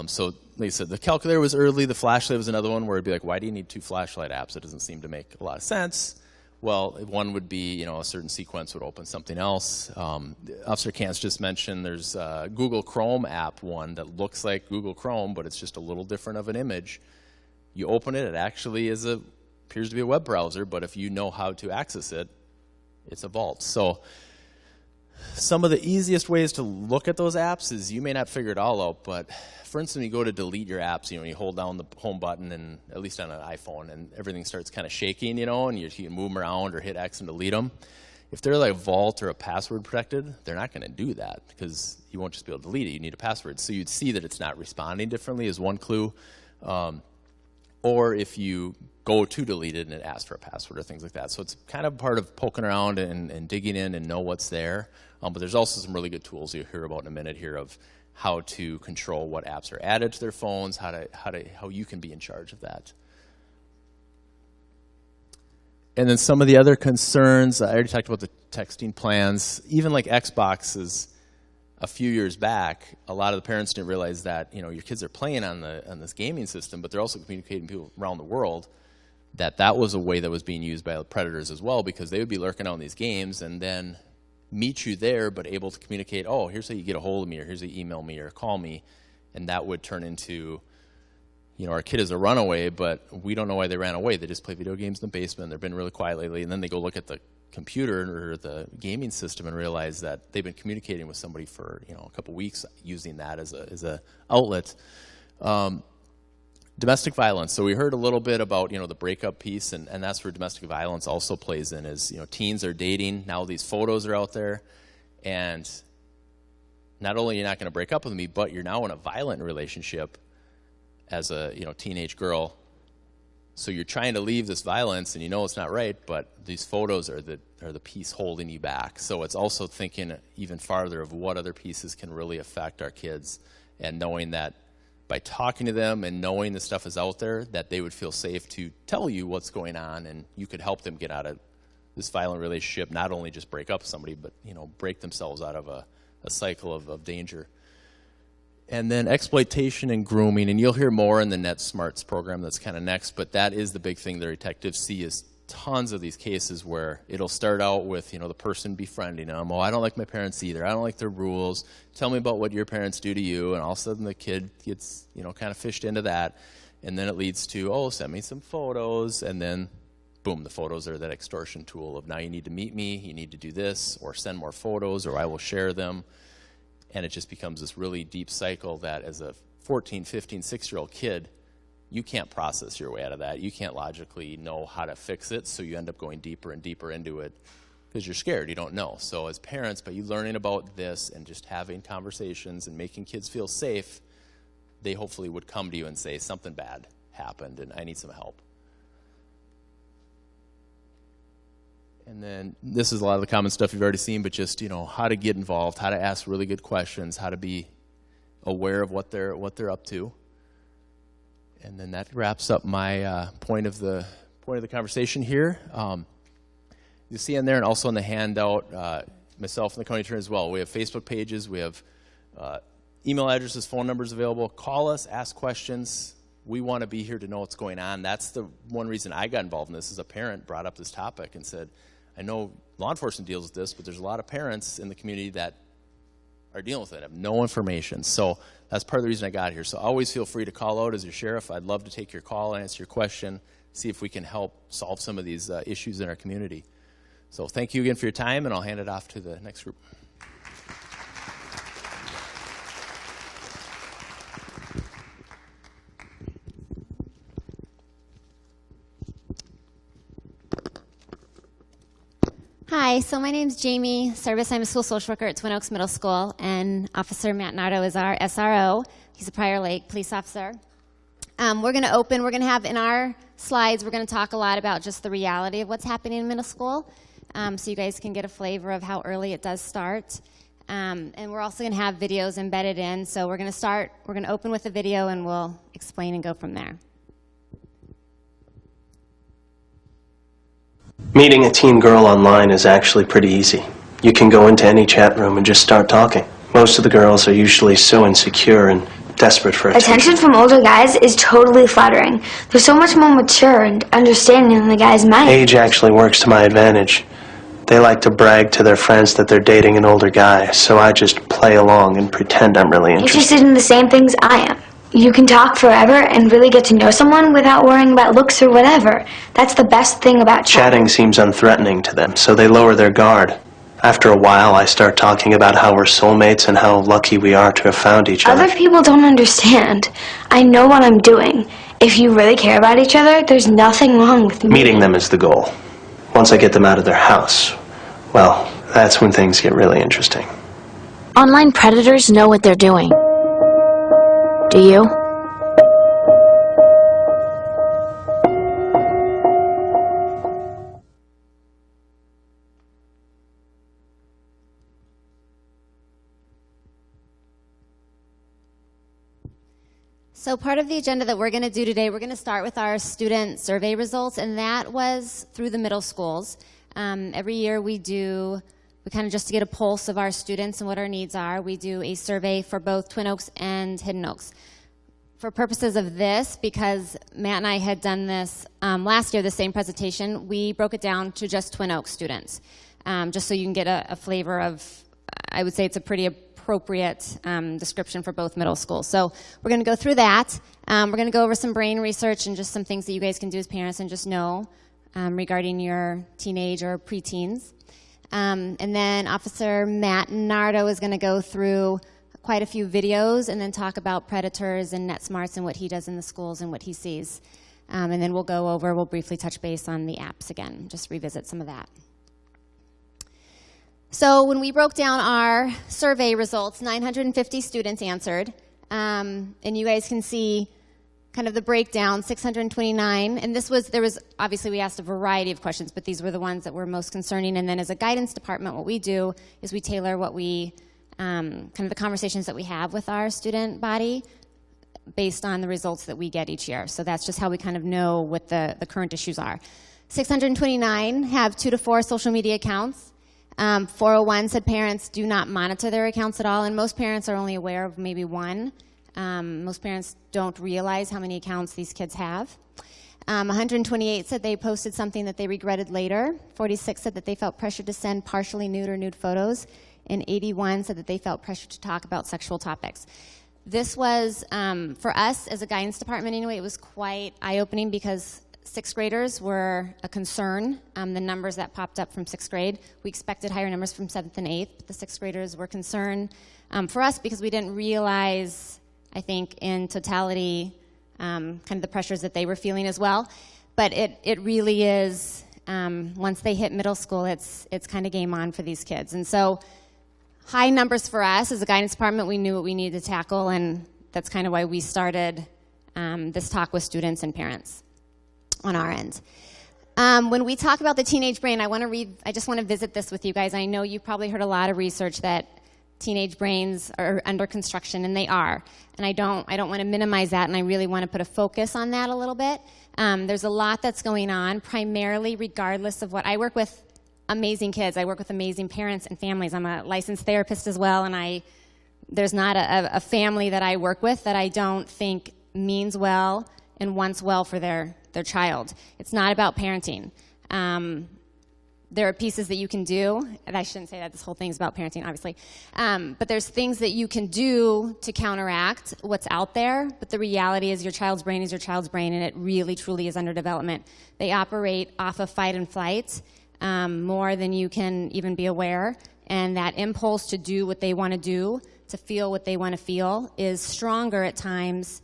So like I said, the calculator was early. The flashlight was another one where it'd be like, why do you need 2 flashlight apps? It doesn't seem to make a lot of sense. Well, one would be, a certain sequence would open something else. Officer Kantz just mentioned there's a Google Chrome app one that looks like Google Chrome, but it's just a little different of an image. You open it, it actually appears to be a web browser, but if you know how to access it, it's a vault. So some of the easiest ways to look at those apps is you may not figure it all out, but for instance, when you go to delete your apps, you hold down the home button, and at least on an iPhone, and everything starts kind of shaking, and you can move them around or hit X and delete them. If they're like vault or a password protected, they're not going to do that because you won't just be able to delete it. You need a password. So you'd see that it's not responding differently is one clue. Or if you go to delete it and it asks for a password or things like that. So it's kind of part of poking around and digging in and know what's there. But there's also some really good tools you'll hear about in a minute here of how to control what apps are added to their phones, how you can be in charge of that. And then some of the other concerns, I already talked about the texting plans. Even like Xboxes, a few years back, a lot of the parents didn't realize that your kids are playing on this gaming system, but they're also communicating with people around the world. That was a way that was being used by the predators as well, because they would be lurking out in these games and then meet you there, but able to communicate, oh, here's how you get a hold of me, or here's how you email me or call me, and that would turn into, our kid is a runaway, but we don't know why they ran away. They just play video games in the basement. They've been really quiet lately, and then they go look at the computer or the gaming system and realize that they've been communicating with somebody for a couple weeks using that as a outlet. Domestic violence. So we heard a little bit about the breakup piece, and that's where domestic violence also plays in. Is teens are dating now. These photos are out there, and not only you're not going to break up with me, but you're now in a violent relationship as a teenage girl. So you're trying to leave this violence, and it's not right, but these photos are the piece holding you back. So it's also thinking even farther of what other pieces can really affect our kids, and knowing that by talking to them and knowing the stuff is out there, that they would feel safe to tell you what's going on, and you could help them get out of this violent relationship, not only just break up with somebody, but break themselves out of a cycle of danger. And then exploitation and grooming, and you'll hear more in the Net Smarts program that's kind of next, but that is the big thing the detectives see is tons of these cases where it'll start out with, the person befriending them. Oh, I don't like my parents either. I don't like their rules. Tell me about what your parents do to you. And all of a sudden the kid gets, kind of fished into that. And then it leads to, oh, send me some photos. And then, boom, the photos are that extortion tool of now you need to meet me, you need to do this, or send more photos, or I will share them. And it just becomes this really deep cycle that as a 14, 15, 6-year-old kid, you can't process your way out of that. You can't logically know how to fix it, so you end up going deeper and deeper into it because you're scared. You don't know. So as parents, by you learning about this and just having conversations and making kids feel safe, they hopefully would come to you and say, something bad happened and I need some help. And then this is a lot of the common stuff you've already seen, but just, how to get involved, how to ask really good questions, how to be aware of what they're up to. And then that wraps up my point of the conversation here. You see in there, and also in the handout, myself and the county attorney as well. We have Facebook pages, we have email addresses, phone numbers available. Call us, ask questions. We want to be here to know what's going on. That's the one reason I got involved in this. As a parent, brought up this topic and said, I know law enforcement deals with this, but there's a lot of parents in the community that are dealing with it, have no information. So that's part of the reason I got here. So always feel free to call out as your sheriff. I'd love to take your call and answer your question, see if we can help solve some of these issues in our community. So thank you again for your time, and I'll hand it off to the next group. Hi, so my name's Jamie Service. I'm a school social worker at Twin Oaks Middle School, and Officer Matt Nardo is our SRO. He's a Prior Lake police officer. We're going to have in our slides, we're going to talk a lot about just the reality of what's happening in middle school, so you guys can get a flavor of how early it does start. And we're also going to have videos embedded in, so we're going to open with a video, and we'll explain and go from there. Meeting a teen girl online is actually pretty easy. You can go into any chat room and just start talking. Most of the girls are usually so insecure and desperate for Attention from older guys is totally flattering. They're so much more mature and understanding than the guys my age. Age actually works to my advantage. They like to brag to their friends that they're dating an older guy, so I just play along and pretend I'm really Interested in the same things I am. You can talk forever and really get to know someone without worrying about looks or whatever. That's the best thing about Chatting seems unthreatening to them, so they lower their guard. After a while, I start talking about how we're soulmates and how lucky we are to have found each other. Other people don't understand. I know what I'm doing. If you really care about each other, there's nothing wrong with me. Meeting them is the goal. Once I get them out of their house, well, that's when things get really interesting. Online predators know what they're doing. Do you? So part of the agenda that we're going to do today, we're going to start with our student survey results, and that was through the middle schools. Every year we kind of just to get a pulse of our students and what our needs are, we do a survey for both Twin Oaks and Hidden Oaks. For purposes of this, because Matt and I had done this last year, the same presentation, we broke it down to just Twin Oaks students, just so you can get a flavor of, I would say it's a pretty appropriate description for both middle schools. So we're going to go through that. We're going to go over some brain research and just some things that you guys can do as parents and just know regarding your teenage or preteens. And then Officer Matt Nardo is going to go through quite a few videos and then talk about predators and NetSmarts and what he does in the schools and what he sees. And then we'll briefly touch base on the apps again, just revisit some of that. So when we broke down our survey results, 950 students answered, and you guys can see kind of the breakdown, 629, and there was, obviously we asked a variety of questions, but these were the ones that were most concerning, and then as a guidance department, what we do is we tailor what we, kind of the conversations that we have with our student body based on the results that we get each year. So that's just how we kind of know what the current issues are. 629 have 2 to 4 social media accounts. 401 said parents do not monitor their accounts at all, and most parents are only aware of maybe one. Most parents don't realize how many accounts these kids have. 128 said they posted something that they regretted later. 46 said that they felt pressured to send partially nude or nude photos. And 81 said that they felt pressured to talk about sexual topics. This was, for us as a guidance department anyway, it was quite eye-opening because 6th graders were a concern, the numbers that popped up from 6th grade. We expected higher numbers from 7th and 8th, but the 6th graders were concerned for us because we didn't realize, I think, in totality, kind of the pressures that they were feeling as well. But it really is, once they hit middle school, it's kind of game on for these kids. And so high numbers for us as a guidance department, we knew what we needed to tackle, and that's kind of why we started this talk with students and parents on our end. When we talk about the teenage brain, I just want to visit this with you guys. I know you've probably heard a lot of research that teenage brains are under construction, and they are. And I don't want to minimize that, and I really want to put a focus on that a little bit. There's a lot that's going on, primarily regardless of what I work with. Amazing kids. I work with amazing parents and families. I'm a licensed therapist as well, and there's not a family that I work with that I don't think means well and wants well for their child. It's not about parenting. There are pieces that you can do, and I shouldn't say that this whole thing is about parenting, obviously, but there's things that you can do to counteract what's out there, but the reality is your child's brain is your child's brain, and it really, truly is under development. They operate off of fight and flight more than you can even be aware, and that impulse to do what they want to do, to feel what they want to feel, is stronger at times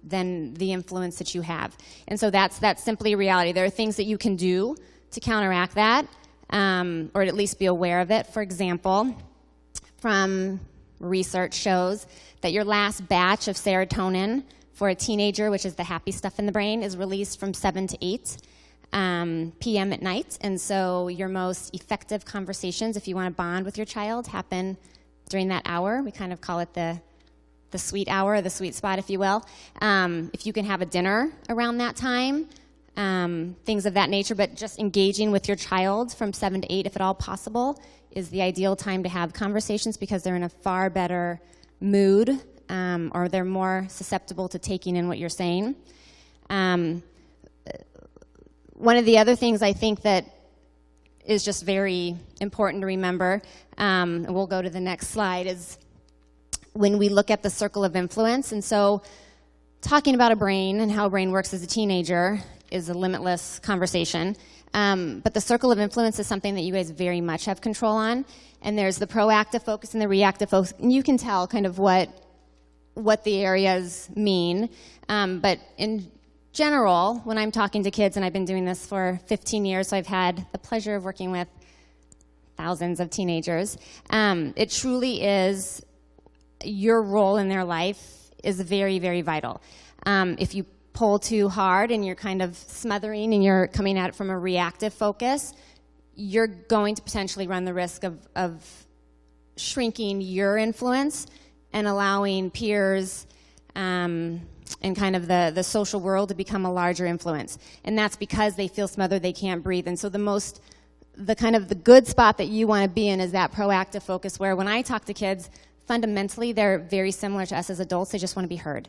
than the influence that you have. And so that's simply a reality. There are things that you can do to counteract that, or at least be aware of it. For example, from research shows that your last batch of serotonin for a teenager, which is the happy stuff in the brain, is released from 7 to 8 p.m. at night. And so your most effective conversations, if you want to bond with your child, happen during that hour. We kind of call it the sweet hour, the sweet spot, if you will. If you can have a dinner around that time, things of that nature, but just engaging with your child from 7 to 8, if at all possible, is the ideal time to have conversations because they're in a far better mood, or they're more susceptible to taking in what you're saying. One of the other things I think that is just very important to remember, and we'll go to the next slide, is when we look at the circle of influence. And so talking about a brain and how a brain works as a teenager is a limitless conversation. But the circle of influence is something that you guys very much have control on. And there's the proactive focus and the reactive focus. And you can tell kind of what the areas mean. But in general, when I'm talking to kids, and I've been doing this for 15 years, so I've had the pleasure of working with thousands of teenagers, it truly is your role in their life is very, very vital. If you pull too hard and you're kind of smothering and you're coming at it from a reactive focus, you're going to potentially run the risk of shrinking your influence and allowing peers and kind of the social world to become a larger influence. And that's because they feel smothered, they can't breathe. And so the kind of the good spot that you want to be in is that proactive focus, where when I talk to kids, fundamentally they're very similar to us as adults, they just want to be heard.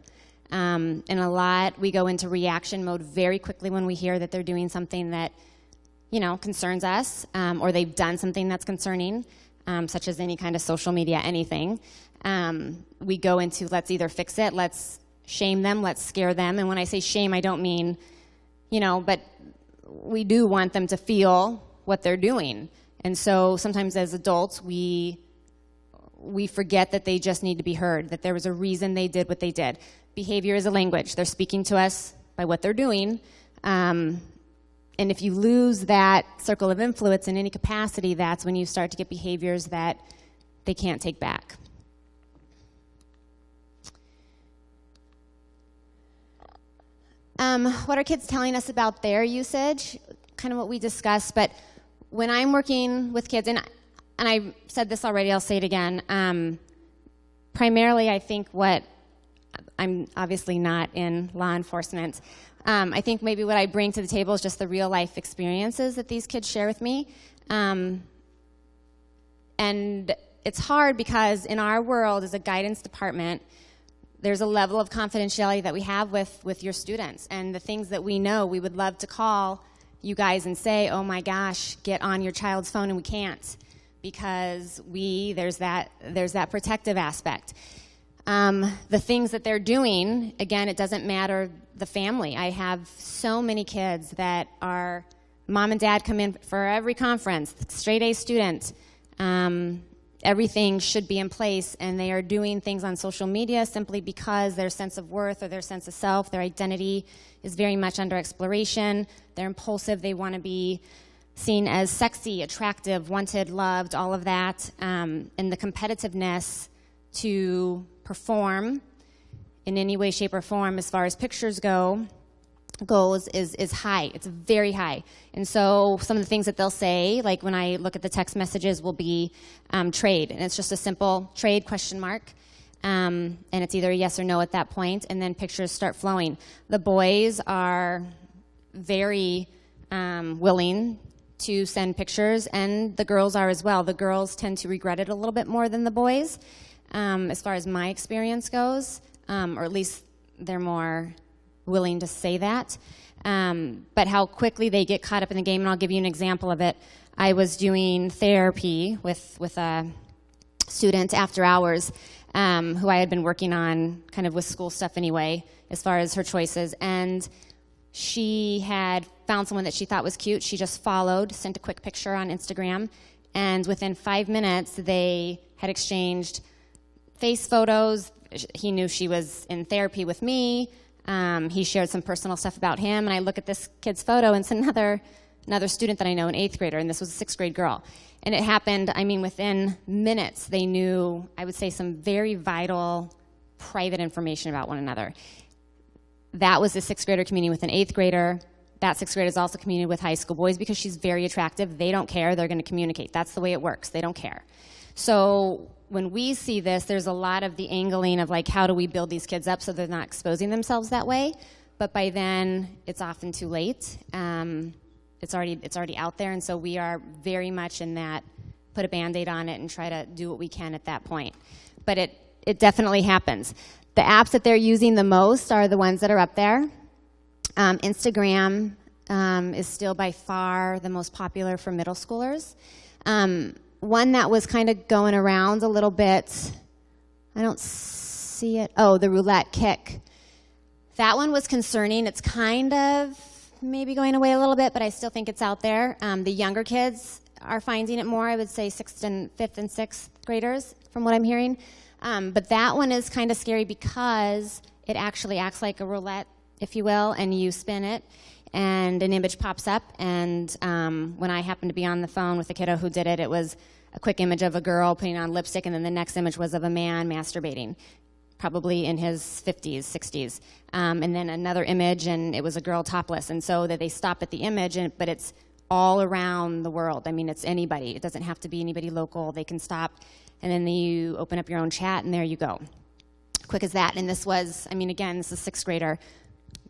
And a lot, we go into reaction mode very quickly when we hear that they're doing something that, concerns us, or they've done something that's concerning, such as any kind of social media, anything. We go into, let's either fix it, let's shame them, let's scare them. And when I say shame, I don't mean, but we do want them to feel what they're doing. And so sometimes as adults, we forget that they just need to be heard, that there was a reason they did what they did. Behavior is a language. They're speaking to us by what they're doing. And if you lose that circle of influence in any capacity, that's when you start to get behaviors that they can't take back. What are kids telling us about their usage? Kind of what we discussed, but when I'm working with kids, and I said this already, I'll say it again, primarily I think I'm obviously not in law enforcement. I think maybe what I bring to the table is just the real life experiences that these kids share with me. And it's hard because in our world as a guidance department, there's a level of confidentiality that we have with your students. And the things that we know, we would love to call you guys and say, oh my gosh, get on your child's phone, and we can't because there's that protective aspect. The things that they're doing, again, it doesn't matter the family. I have so many kids that are, mom and dad come in for every conference, straight A student, everything should be in place, and they are doing things on social media simply because their sense of worth or their sense of self, their identity is very much under exploration. They're impulsive, they want to be seen as sexy, attractive, wanted, loved, all of that, and the competitiveness to perform in any way, shape, or form as far as pictures goes is high. It's very high. And so some of the things that they'll say, like when I look at the text messages, will be trade. And it's just a simple trade ? And it's either a yes or no at that point, and then pictures start flowing. The boys are very willing to send pictures, and the girls are as well. The girls tend to regret it a little bit more than the boys, as far as my experience goes, or at least they're more willing to say that. But how quickly they get caught up in the game, and I'll give you an example of it. I was doing therapy with a student after hours who I had been working on kind of with school stuff anyway, as far as her choices, and she had found someone that she thought was cute. She just followed, sent a quick picture on Instagram, and within 5 minutes they had exchanged face photos. He knew she was in therapy with me. He shared some personal stuff about him, and I look at this kid's photo, and it's another student that I know, an 8th grader, and this was a 6th grade girl. And it happened, within minutes, they knew, I would say, some very vital, private information about one another. That was the 6th grader communing with an 8th grader. That 6th grader is also communing with high school boys because she's very attractive. They don't care. They're going to communicate. That's the way it works. They don't care. So when we see this, there's a lot of the angling of, like, how do we build these kids up so they're not exposing themselves that way? but by then it's often too late. It's already out there, and so we are very much in that put a Band-Aid on it and try to do what we can at that point. But it definitely happens. The apps that they're using the most are the ones that are up there. Instagram is still by far the most popular for middle schoolers. One that was kind of going around a little bit, I don't see it, oh, the roulette kick. That one was concerning. It's kind of maybe going away a little bit, but I still think it's out there. The younger kids are finding it more, I would say 5th and 6th graders, from what I'm hearing. But that one is kind of scary because it actually acts like a roulette, if you will, and you spin it, and an image pops up. And when I happened to be on the phone with the kiddo who did it, it was a quick image of a girl putting on lipstick, and then the next image was of a man masturbating, probably in his 50s, 60s. And then another image, and it was a girl topless. And so that they stop at the image, but it's all around the world. I mean, it's anybody. It doesn't have to be anybody local. They can stop, and then you open up your own chat, and there you go. Quick as that. And this was, I mean, again, this is a 6th grader.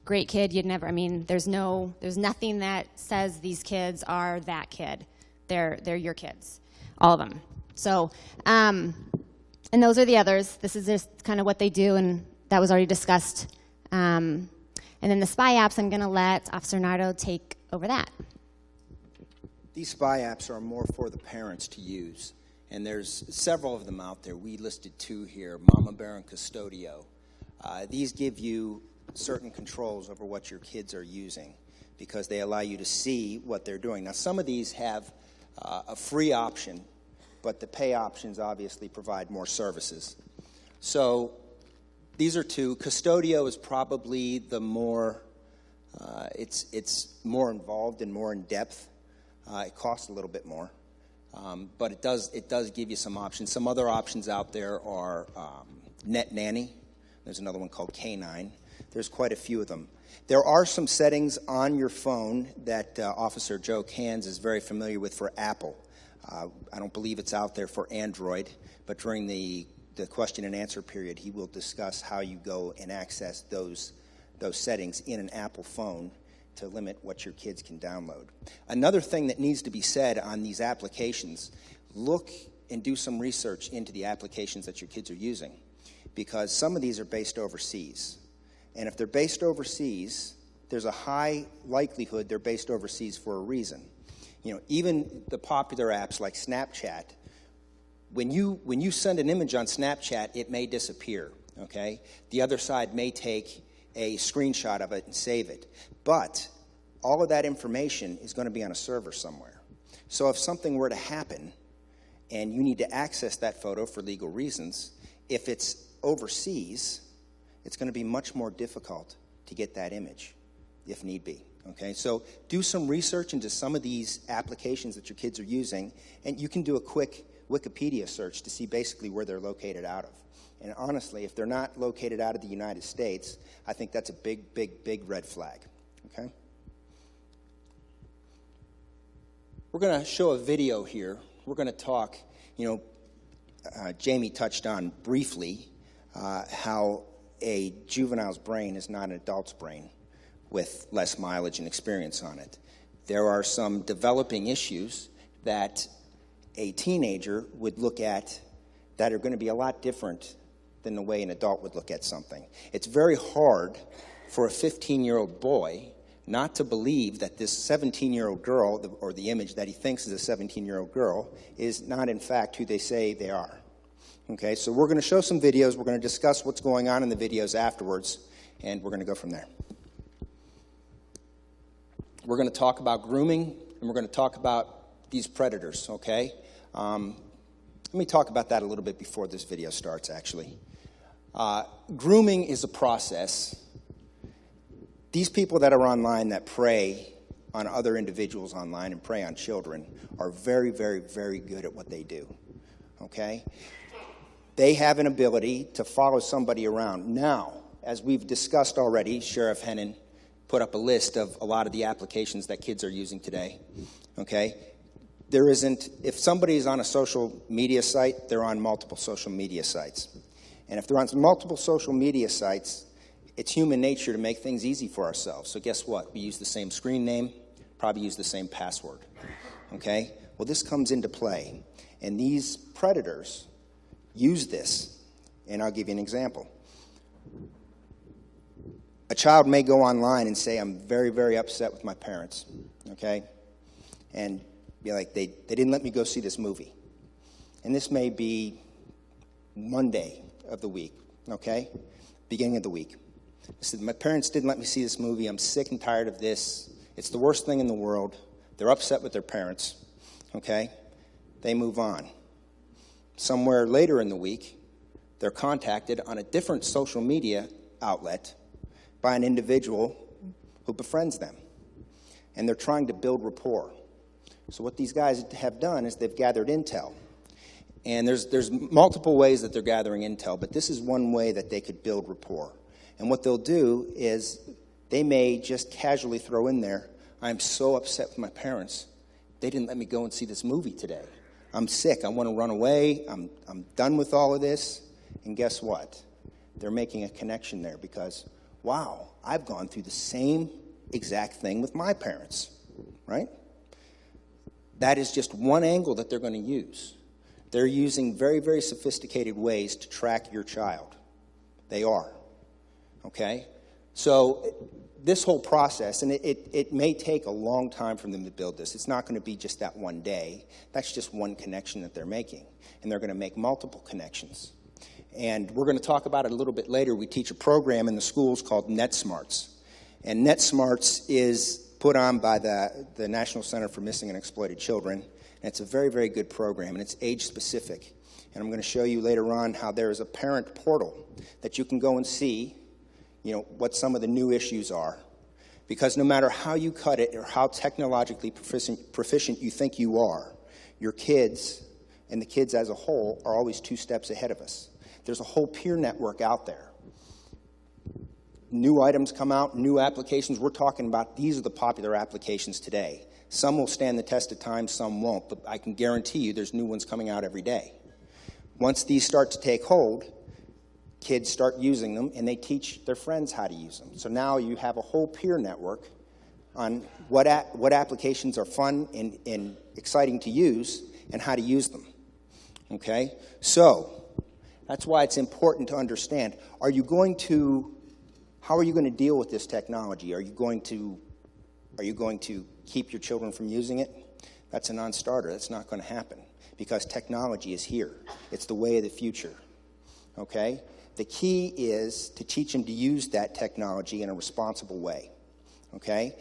Great kid. You'd never, I mean, there's nothing that says these kids are that kid. They're your kids, all of them. So, and those are the others. This is just kind of what they do, and that was already discussed. And then the spy apps, I'm going to let Officer Nardo take over that. These spy apps are more for the parents to use, and there's several of them out there. We listed 2 here, Mama Bear and Custodio. These give you certain controls over what your kids are using because they allow you to see what they're doing. Now, some of these have a free option, but the pay options obviously provide more services. So these are 2. Custodio is probably the more, it's more involved and more in depth. It costs a little bit more, but it does give you some options. Some other options out there are Net Nanny. There's another one called K9. There's quite a few of them. There are some settings on your phone that Officer Joe Cans is very familiar with for Apple. I don't believe it's out there for Android, but during the question and answer period, he will discuss how you go and access those settings in an Apple phone to limit what your kids can download. Another thing that needs to be said on these applications, look and do some research into the applications that your kids are using, because some of these are based overseas. And if they're based overseas, there's a high likelihood they're based overseas for a reason. You know, even the popular apps like Snapchat, when you send an image on Snapchat, it may disappear, okay? The other side may take a screenshot of it and save it. But all of that information is going to be on a server somewhere. So if something were to happen and you need to access that photo for legal reasons, if it's overseas, it's going to be much more difficult to get that image, if need be. Okay, so do some research into some of these applications that your kids are using, and you can do a quick Wikipedia search to see basically where they're located out of. And honestly, if they're not located out of the United States, I think that's a big, big, big red flag. Okay? We're going to show a video here. We're going to talk, Jamie touched on briefly how a juvenile's brain is not an adult's brain with less mileage and experience on it. There are some developing issues that a teenager would look at that are going to be a lot different than the way an adult would look at something. It's very hard for a 15-year-old boy not to believe that this 17-year-old girl, or the image that he thinks is a 17-year-old girl, is not in fact who they say they are. Okay, so we're going to show some videos. We're going to discuss what's going on in the videos afterwards, and we're going to go from there. We're going to talk about grooming, and we're going to talk about these predators, okay? Let me talk about that a little bit before this video starts, actually. Grooming is a process. These people that are online that prey on other individuals online and prey on children are very, very, very good at what they do, okay? They have an ability to follow somebody around. Now, as we've discussed already, Sheriff Hennon put up a list of a lot of the applications that kids are using today, okay? If somebody's on a social media site, they're on multiple social media sites. And if they're on multiple social media sites, it's human nature to make things easy for ourselves. So guess what? We use the same screen name, probably use the same password. Okay? Well, this comes into play. And these predators use this. And I'll give you an example. A child may go online and say, I'm very, very upset with my parents. Okay? And be like, they didn't let me go see this movie. And this may be Monday of the week. Okay? Beginning of the week. I said, my parents didn't let me see this movie. I'm sick and tired of this. It's the worst thing in the world. They're upset with their parents. Okay? They move on. Somewhere later in the week, they're contacted on a different social media outlet by an individual who befriends them. And they're trying to build rapport. So what these guys have done is they've gathered intel. And there's multiple ways that they're gathering intel, but this is one way that they could build rapport. And what they'll do is they may just casually throw in there, I'm so upset with my parents. They didn't let me go and see this movie today. I'm sick. I want to run away. I'm done with all of this. And guess what? They're making a connection there because, wow, I've gone through the same exact thing with my parents, right? That is just one angle that they're going to use. They're using very, very sophisticated ways to track your child. They are. Okay? So this whole process, and it may take a long time for them to build this. It's not going to be just that one day. That's just one connection that they're making. And they're going to make multiple connections. And we're going to talk about it a little bit later. We teach a program in the schools called NetSmarts. And NetSmarts is put on by the National Center for Missing and Exploited Children. And it's a very, very good program, and it's age-specific. And I'm going to show you later on how there is a parent portal that you can go and see, you know, what some of the new issues are. Because no matter how you cut it or how technologically proficient you think you are, your kids and the kids as a whole are always 2 steps ahead of us. There's a whole peer network out there. New items come out, new applications. We're talking about these are the popular applications today. Some will stand the test of time, some won't, but I can guarantee you there's new ones coming out every day. Once these start to take hold, kids start using them, and they teach their friends how to use them. So now you have a whole peer network on what applications are fun and exciting to use and how to use them. Okay? So that's why it's important to understand, how are you going to deal with this technology? Are you going to keep your children from using it? That's a non-starter. That's not going to happen because technology is here. It's the way of the future. Okay? The key is to teach them to use that technology in a responsible way. Okay?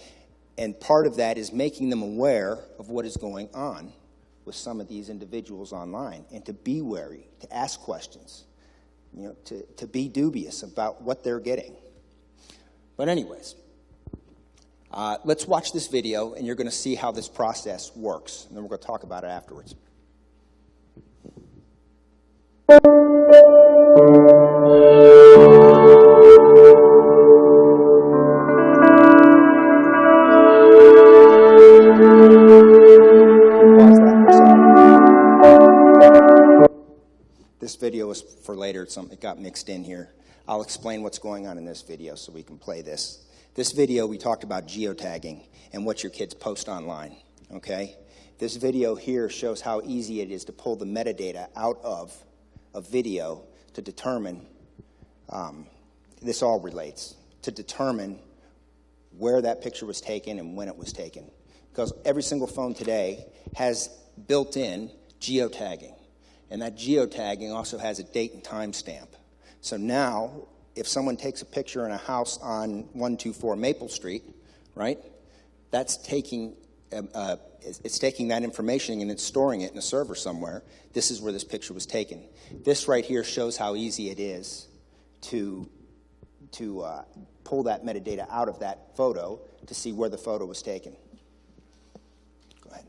And part of that is making them aware of what is going on with some of these individuals online and to be wary, to ask questions, you know, to be dubious about what they're getting. But anyways, let's watch this video, and you're going to see how this process works. And then we're going to talk about it afterwards. This video is for later. It got mixed in here. I'll explain what's going on in this video so we can play this. This video, we talked about geotagging and what your kids post online, okay? This video here shows how easy it is to pull the metadata out of a video to determine, this all relates, to determine where that picture was taken and when it was taken. Because every single phone today has built-in geotagging. And that geotagging also has a date and time stamp. So now, if someone takes a picture in a house on 124 Maple Street, right, that's taking, it's taking that information and it's storing it in a server somewhere. This is where this picture was taken. This right here shows how easy it is to pull that metadata out of that photo to see where the photo was taken. Go ahead.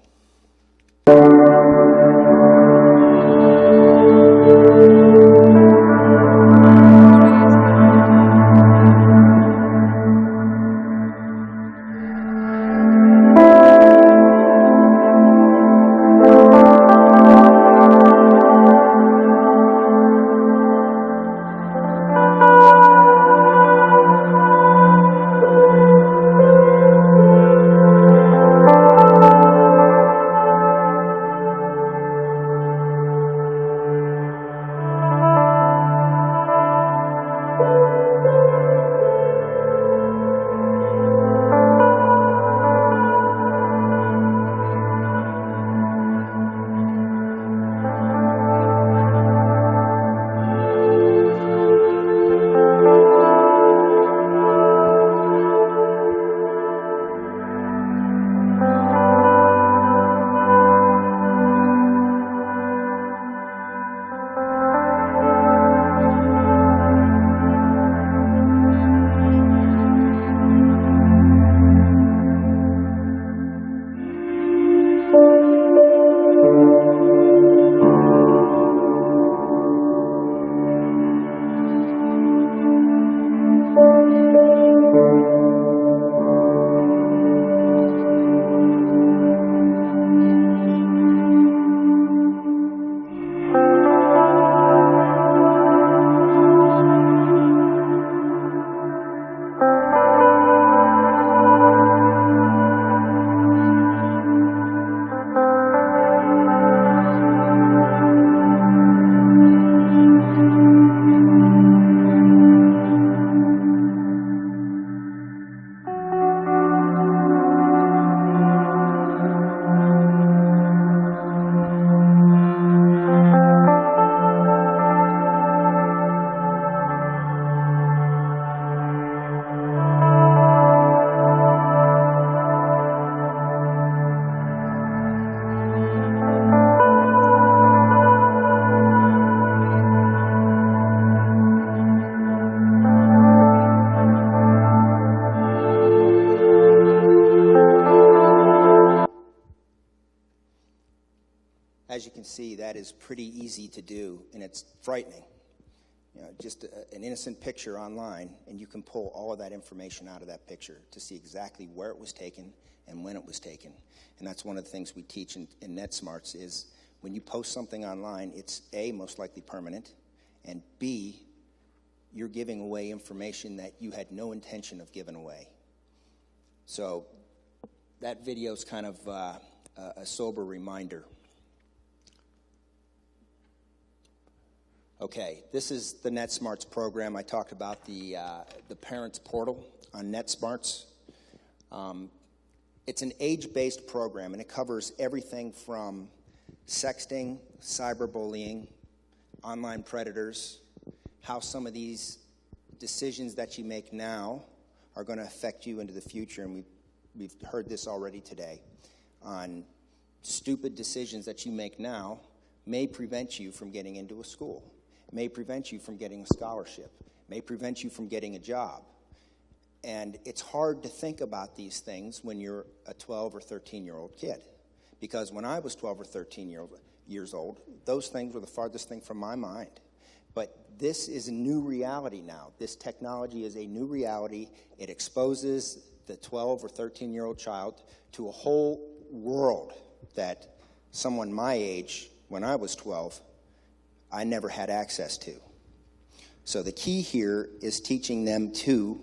that is pretty easy to do, and it's frightening. You know, just an innocent picture online, and you can pull all of that information out of that picture to see exactly where it was taken and when it was taken. And that's one of the things we teach in NetSmarts is when you post something online, it's A, most likely permanent, and B, you're giving away information that you had no intention of giving away. So that video is kind of a sober reminder. Okay, this is the NetSmarts program. I talked about the Parents Portal on NetSmarts. It's an age-based program, and it covers everything from sexting, cyberbullying, online predators, how some of these decisions that you make now are going to affect you into the future, and we've heard this already today, on stupid decisions that you make now may prevent you from getting into a school, may prevent you from getting a scholarship, may prevent you from getting a job. And it's hard to think about these things when you're a 12 or 13-year-old kid. Because when I was 12 or 13 years old, those things were the farthest thing from my mind. But this is a new reality now. This technology is a new reality. It exposes the 12 or 13-year-old child to a whole world that someone my age, when I was 12, I never had access to. So the key here is teaching them to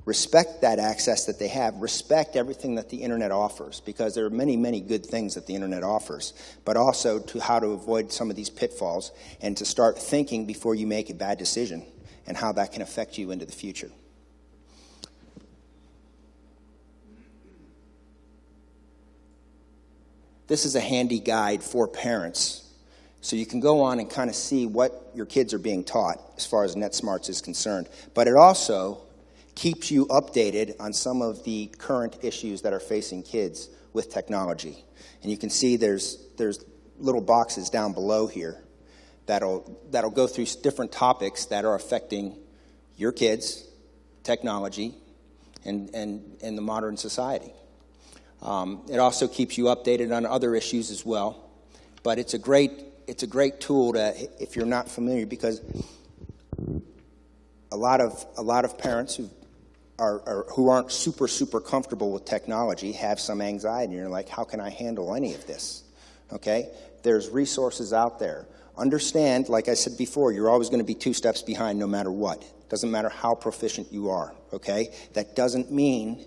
respect that access that they have, respect everything that the internet offers, because there are many, many good things that the internet offers, but also to how to avoid some of these pitfalls and to start thinking before you make a bad decision and how that can affect you into the future. This is a handy guide for parents, so you can go on and kind of see what your kids are being taught as far as NetSmarts is concerned. But it also keeps you updated on some of the current issues that are facing kids with technology. And you can see there's little boxes down below here that'll go through different topics that are affecting your kids, technology, and the modern society. It also keeps you updated on other issues as well. But it's a great tool to, if you're not familiar, because a lot of parents who aren't super comfortable with technology have some anxiety, and you're like, how can I handle any of this? Okay? There's resources out there. Understand, like I said before, you're always going to be 2 steps behind no matter what. Doesn't matter how proficient you are, okay? That doesn't mean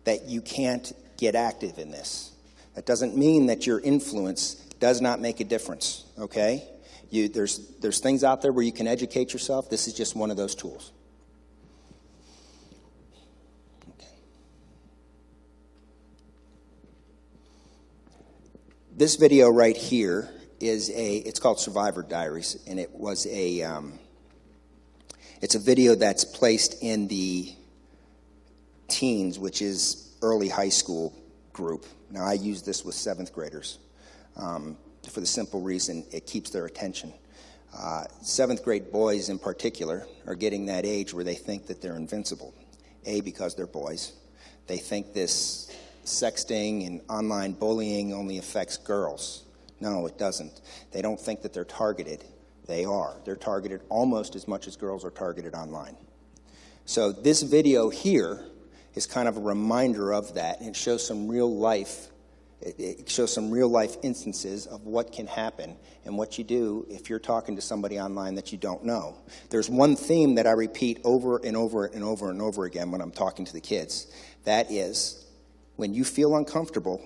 that you can't get active in this. That doesn't mean that your influence does not make a difference, okay? There's things out there where you can educate yourself. This is just one of those tools. This video right here is it's called Survivor Diaries, and it's a video that's placed in the teens, which is early high school group. Now, I use this with 7th graders for the simple reason it keeps their attention. 7th grade boys in particular are getting that age where they think that they're invincible. A, because they're boys. They think this sexting and online bullying only affects girls. No, it doesn't. They don't think that they're targeted. They are. They're targeted almost as much as girls are targeted online. So this video here is kind of a reminder of that, and it shows some real life. It shows some real life instances of what can happen and what you do if you're talking to somebody online that you don't know. There's one theme that I repeat over and over and over and over again when I'm talking to the kids. That is, when you feel uncomfortable,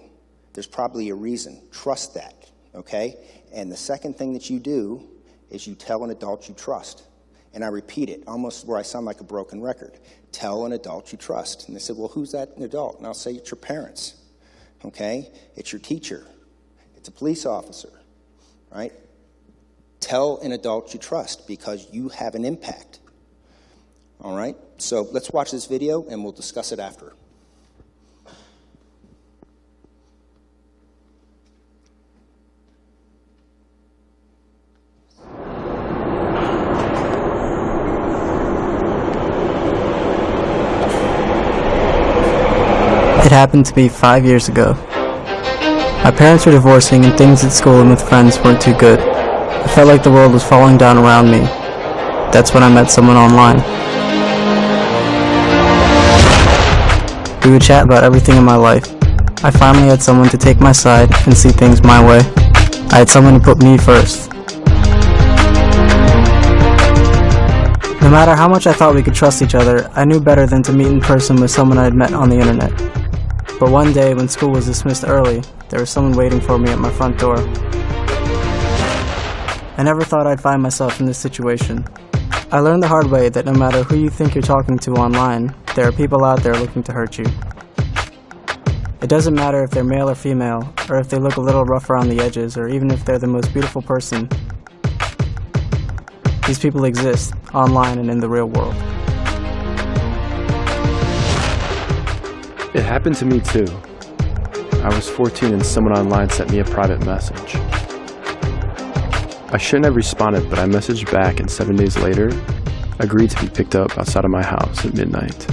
there's probably a reason. Trust that, okay? And the second thing that you do is you tell an adult you trust. And I repeat it, almost where I sound like a broken record. Tell an adult you trust. And they said, well, who's that adult? And I'll say, it's your parents, okay? It's your teacher. It's a police officer, right? Tell an adult you trust because you have an impact, all right? So let's watch this video, and we'll discuss it after. It happened to me 5 years ago. My parents were divorcing and things at school and with friends weren't too good. I felt like the world was falling down around me. That's when I met someone online. We would chat about everything in my life. I finally had someone to take my side and see things my way. I had someone to put me first. No matter how much I thought we could trust each other, I knew better than to meet in person with someone I had met on the internet. But one day, when school was dismissed early, there was someone waiting for me at my front door. I never thought I'd find myself in this situation. I learned the hard way that no matter who you think you're talking to online, there are people out there looking to hurt you. It doesn't matter if they're male or female, or if they look a little rough around the edges, or even if they're the most beautiful person. These people exist, online and in the real world. It happened to me too. I was 14 and someone online sent me a private message. I shouldn't have responded, but I messaged back and 7 days later, agreed to be picked up outside of my house at midnight.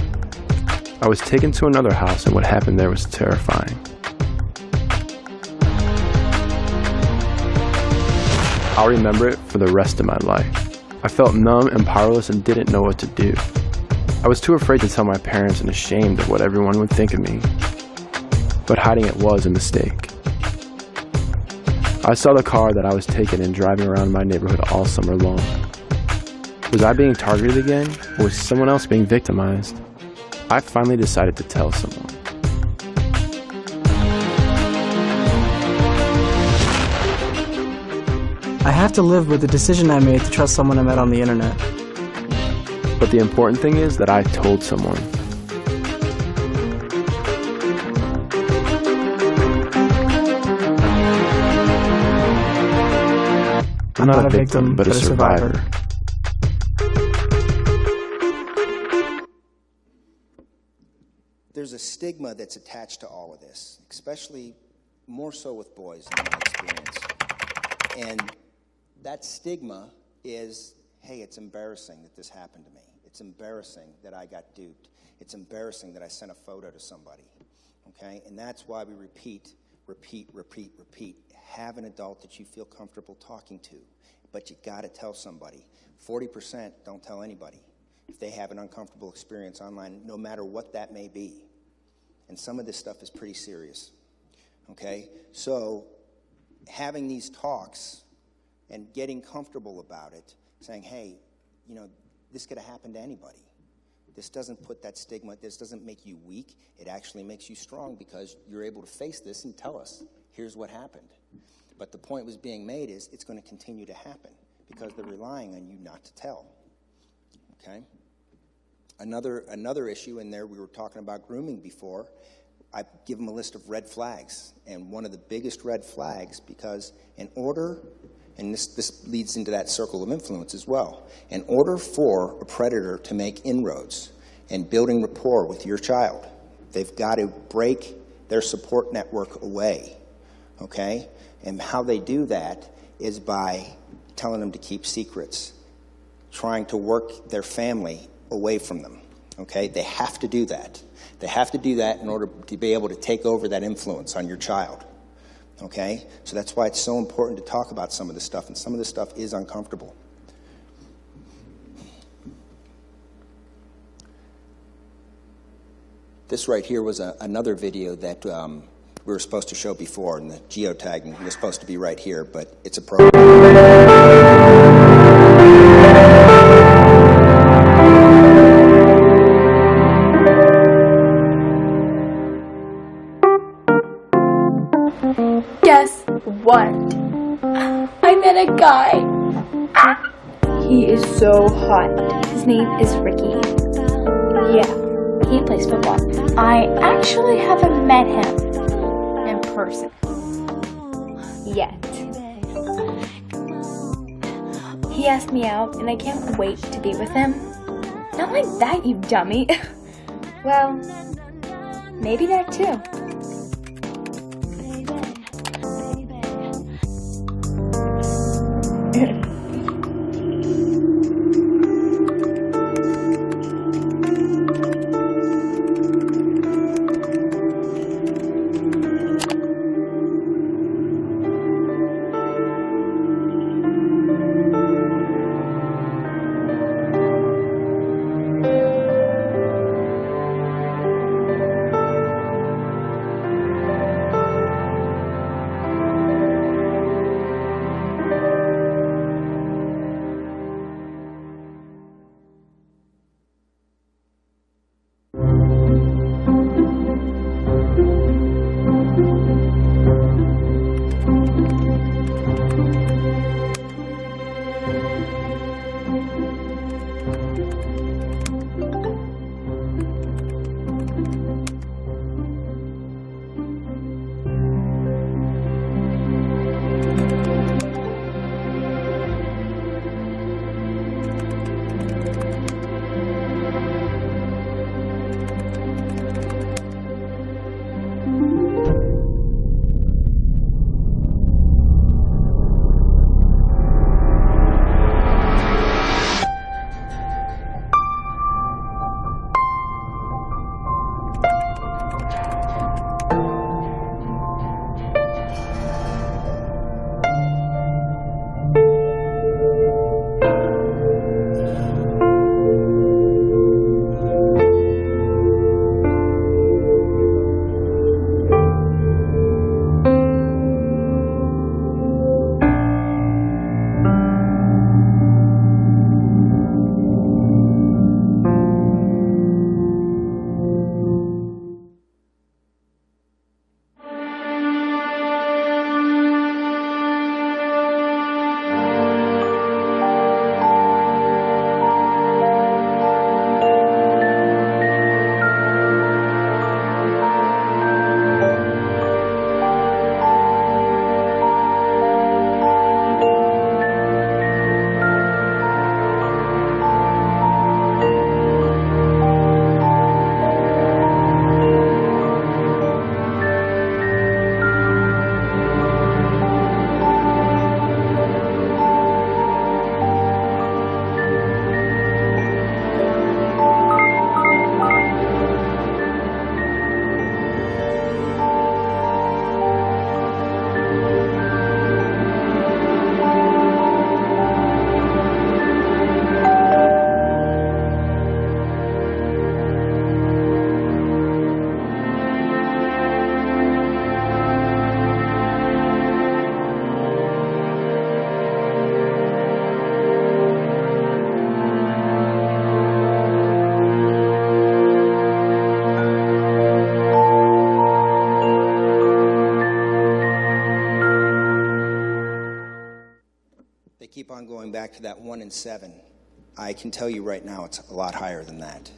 I was taken to another house and what happened there was terrifying. I'll remember it for the rest of my life. I felt numb and powerless and didn't know what to do. I was too afraid to tell my parents and ashamed of what everyone would think of me. But hiding it was a mistake. I saw the car that I was taking in driving around my neighborhood all summer long. Was I being targeted again, or was someone else being victimized? I finally decided to tell someone. I have to live with the decision I made to trust someone I met on the internet. But the important thing is that I told someone. I'm not a victim, but a survivor. There's a stigma that's attached to all of this, especially more so with boys in my experience. And that stigma is, hey, it's embarrassing that this happened to me. It's embarrassing that I got duped. It's embarrassing that I sent a photo to somebody, okay? And that's why we repeat. Have an adult that you feel comfortable talking to, but you gotta tell somebody. 40% don't tell anybody if they have an uncomfortable experience online, no matter what that may be. And some of this stuff is pretty serious, okay? So having these talks and getting comfortable about it, saying, hey, you know, this could have happened to anybody. This doesn't put that stigma, this doesn't make you weak, it actually makes you strong because you're able to face this and tell us, here's what happened. But the point was being made is it's going to continue to happen because they're relying on you not to tell, okay? Another issue in there, we were talking about grooming before. I give them a list of red flags, and one of the biggest red flags, because in order, and this leads into that circle of influence as well, in order for a predator to make inroads and building rapport with your child, they've got to break their support network away, okay? And how they do that is by telling them to keep secrets, trying to work their family away from them, okay? They have to do that. They have to do that in order to be able to take over that influence on your child, okay? So that's why it's so important to talk about some of this stuff, and some of this stuff is uncomfortable. This right here was another video that we were supposed to show before, and the geotagging was supposed to be right here, but it's a program. Guess what? I met a guy. He is so hot. His name is Ricky. Yeah, he plays football. I actually haven't met him in person yet. He asked me out and I can't wait to be with him. Not like that, you dummy. Well, maybe that too. They keep on going back to that 1 in 7. I can tell you right now it's a lot higher than that.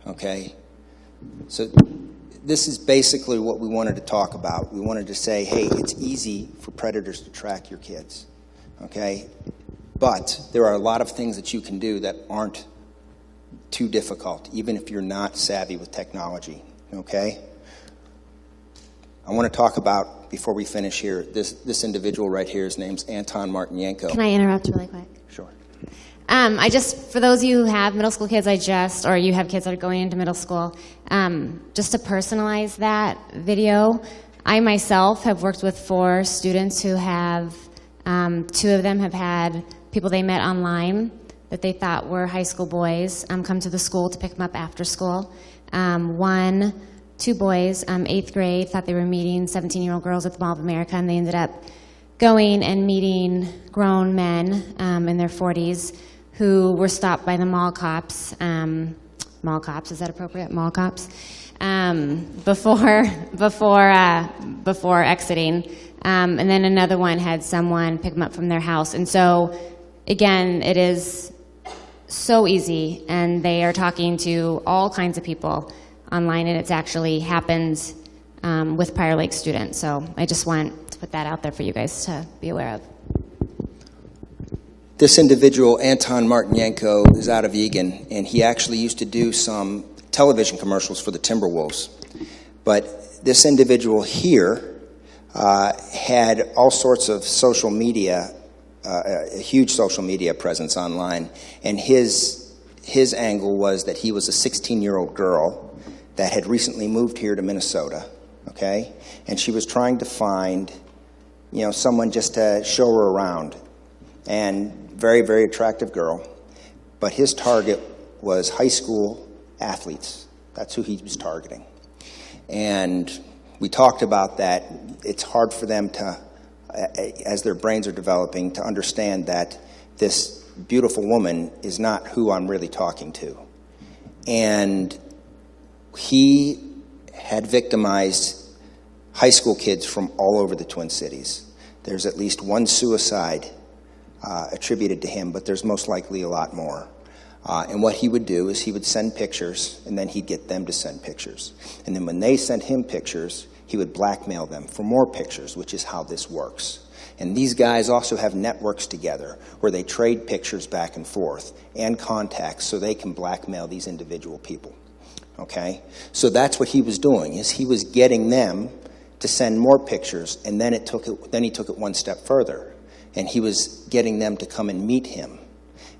Okay? So this is basically what we wanted to talk about. We wanted to say, hey, it's easy for predators to track your kids. Okay? But there are a lot of things that you can do that aren't too difficult, even if you're not savvy with technology. Okay? I want to talk about, before we finish here, this individual right here. His name's Anton Martinenko. Can I interrupt really quick? Sure. For those of you who have middle school kids, or you have kids that are going into middle school, just to personalize that video, I myself have worked with 4 students who have, 2 of them have had people they met online that they thought were high school boys come to the school to pick them up after school. 2 boys, 8th grade, thought they were meeting 17-year-old girls at the Mall of America, and they ended up going and meeting grown men in their 40s who were stopped by the mall cops. Mall cops, is that appropriate? Mall cops. Before exiting. And then another one had someone pick them up from their house. And so, again, it is so easy, and they are talking to all kinds of people online, and it's actually happened with Prior Lake students. So I just want to put that out there for you guys to be aware of. This individual, Anton Martinenko, is out of Eagan, and he actually used to do some television commercials for the Timberwolves. But this individual here had all sorts of social media, a huge social media presence online, and his angle was that he was a 16-year-old girl that had recently moved here to Minnesota, okay? And she was trying to find, someone just to show her around. And very, very attractive girl. But his target was high school athletes. That's who he was targeting. And we talked about that. It's hard for them to, as their brains are developing, to understand that this beautiful woman is not who I'm really talking to. And he had victimized high school kids from all over the Twin Cities. There's at least 1 suicide attributed to him, but there's most likely a lot more. And what he would do is he would send pictures, and then he'd get them to send pictures. And then when they sent him pictures, he would blackmail them for more pictures, which is how this works. And these guys also have networks together where they trade pictures back and forth and contacts so they can blackmail these individual people. Okay? So that's what he was doing, is he was getting them to send more pictures, and then he took it 1 step further. And he was getting them to come and meet him.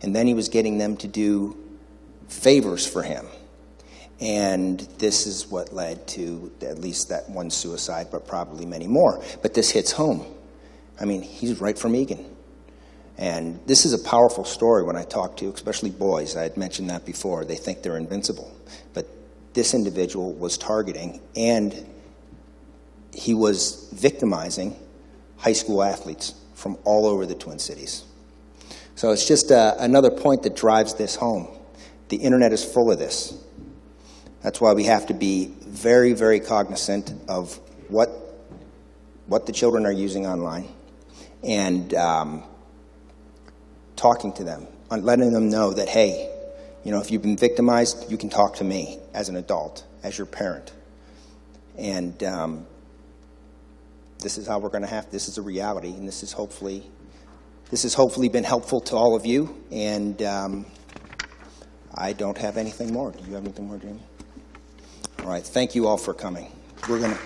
And then he was getting them to do favors for him. And this is what led to at least that 1 suicide, but probably many more. But this hits home. I mean, he's right from Eagan. And this is a powerful story when I talk to, especially boys. I had mentioned that before. They think they're invincible. But this individual was targeting, and he was victimizing high school athletes from all over the Twin Cities. So it's just another point that drives this home. The internet is full of this. That's why we have to be very, very cognizant of what the children are using online, and talking to them, letting them know that, hey, if you've been victimized, you can talk to me as an adult, as your parent. And this is how we're going to have, this is a reality, and this has hopefully been helpful to all of you, and I don't have anything more. Do you have anything more, Jamie? All right, thank you all for coming. We're going to...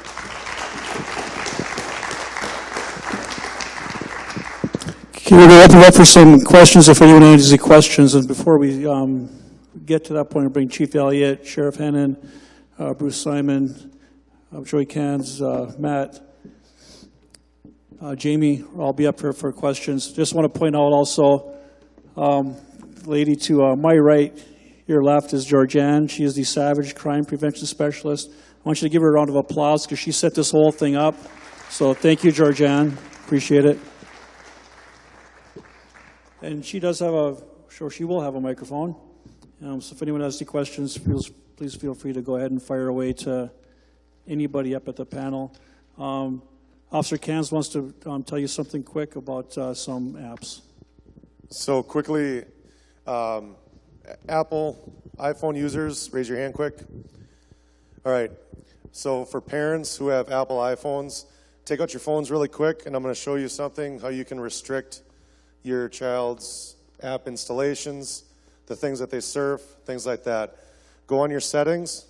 Okay, we're going to open it up for some questions if anyone has any questions, and before we get to that point, we'll bring Chief Elliott, Sheriff Hennon, Bruce Simon, Joey Cans, Matt, Jamie, I'll be up here for questions. Just want to point out also, lady to my right, your left is Georgianne. She is the Savage Crime Prevention Specialist. I want you to give her a round of applause because she set this whole thing up. So thank you, Georgianne. Appreciate it. And she does have she will have a microphone. So if anyone has any questions, please feel free to go ahead and fire away to anybody up at the panel. Officer Cans wants to tell you something quick about some apps. So quickly, Apple iPhone users, raise your hand quick. All right, so for parents who have Apple iPhones, take out your phones really quick, and I'm going to show you something, how you can restrict your child's app installations, the things that they surf, things like that. Go on your settings,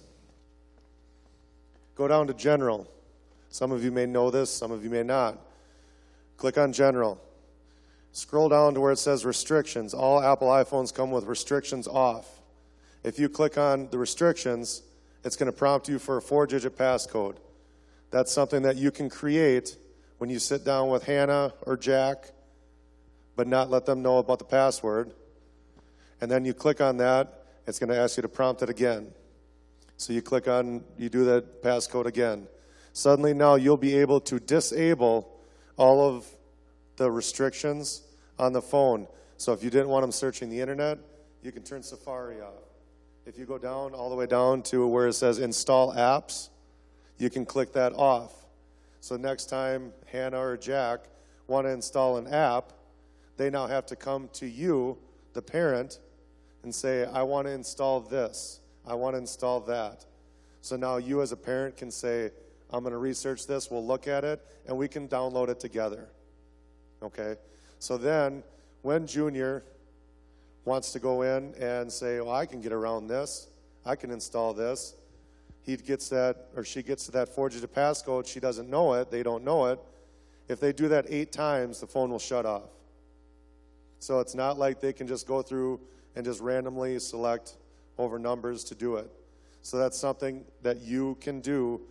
go down to General. Some of you may know this, some of you may not. Click on General. Scroll down to where it says Restrictions. All Apple iPhones come with restrictions off. If you click on the restrictions, it's going to prompt you for a 4-digit passcode. That's something that you can create when you sit down with Hannah or Jack, but not let them know about the password. And then you click on that, it's going to ask you to prompt it again. So you click on, you do that passcode again. Suddenly now you'll be able to disable all of the restrictions on the phone. So if you didn't want them searching the internet, you can turn Safari off. If you go down, all the way down to where it says Install Apps, you can click that off. So next time Hannah or Jack want to install an app, they now have to come to you, the parent, and say, I want to install this. I want to install that. So now you as a parent can say, I'm going to research this, we'll look at it, and we can download it together. Okay? So then, when Junior wants to go in and say, well, I can get around this, I can install this, he gets that, or she gets to that 4-digit passcode, she doesn't know it, they don't know it. If they do that 8 times, the phone will shut off. So it's not like they can just go through and just randomly select over numbers to do it. So that's something that you can do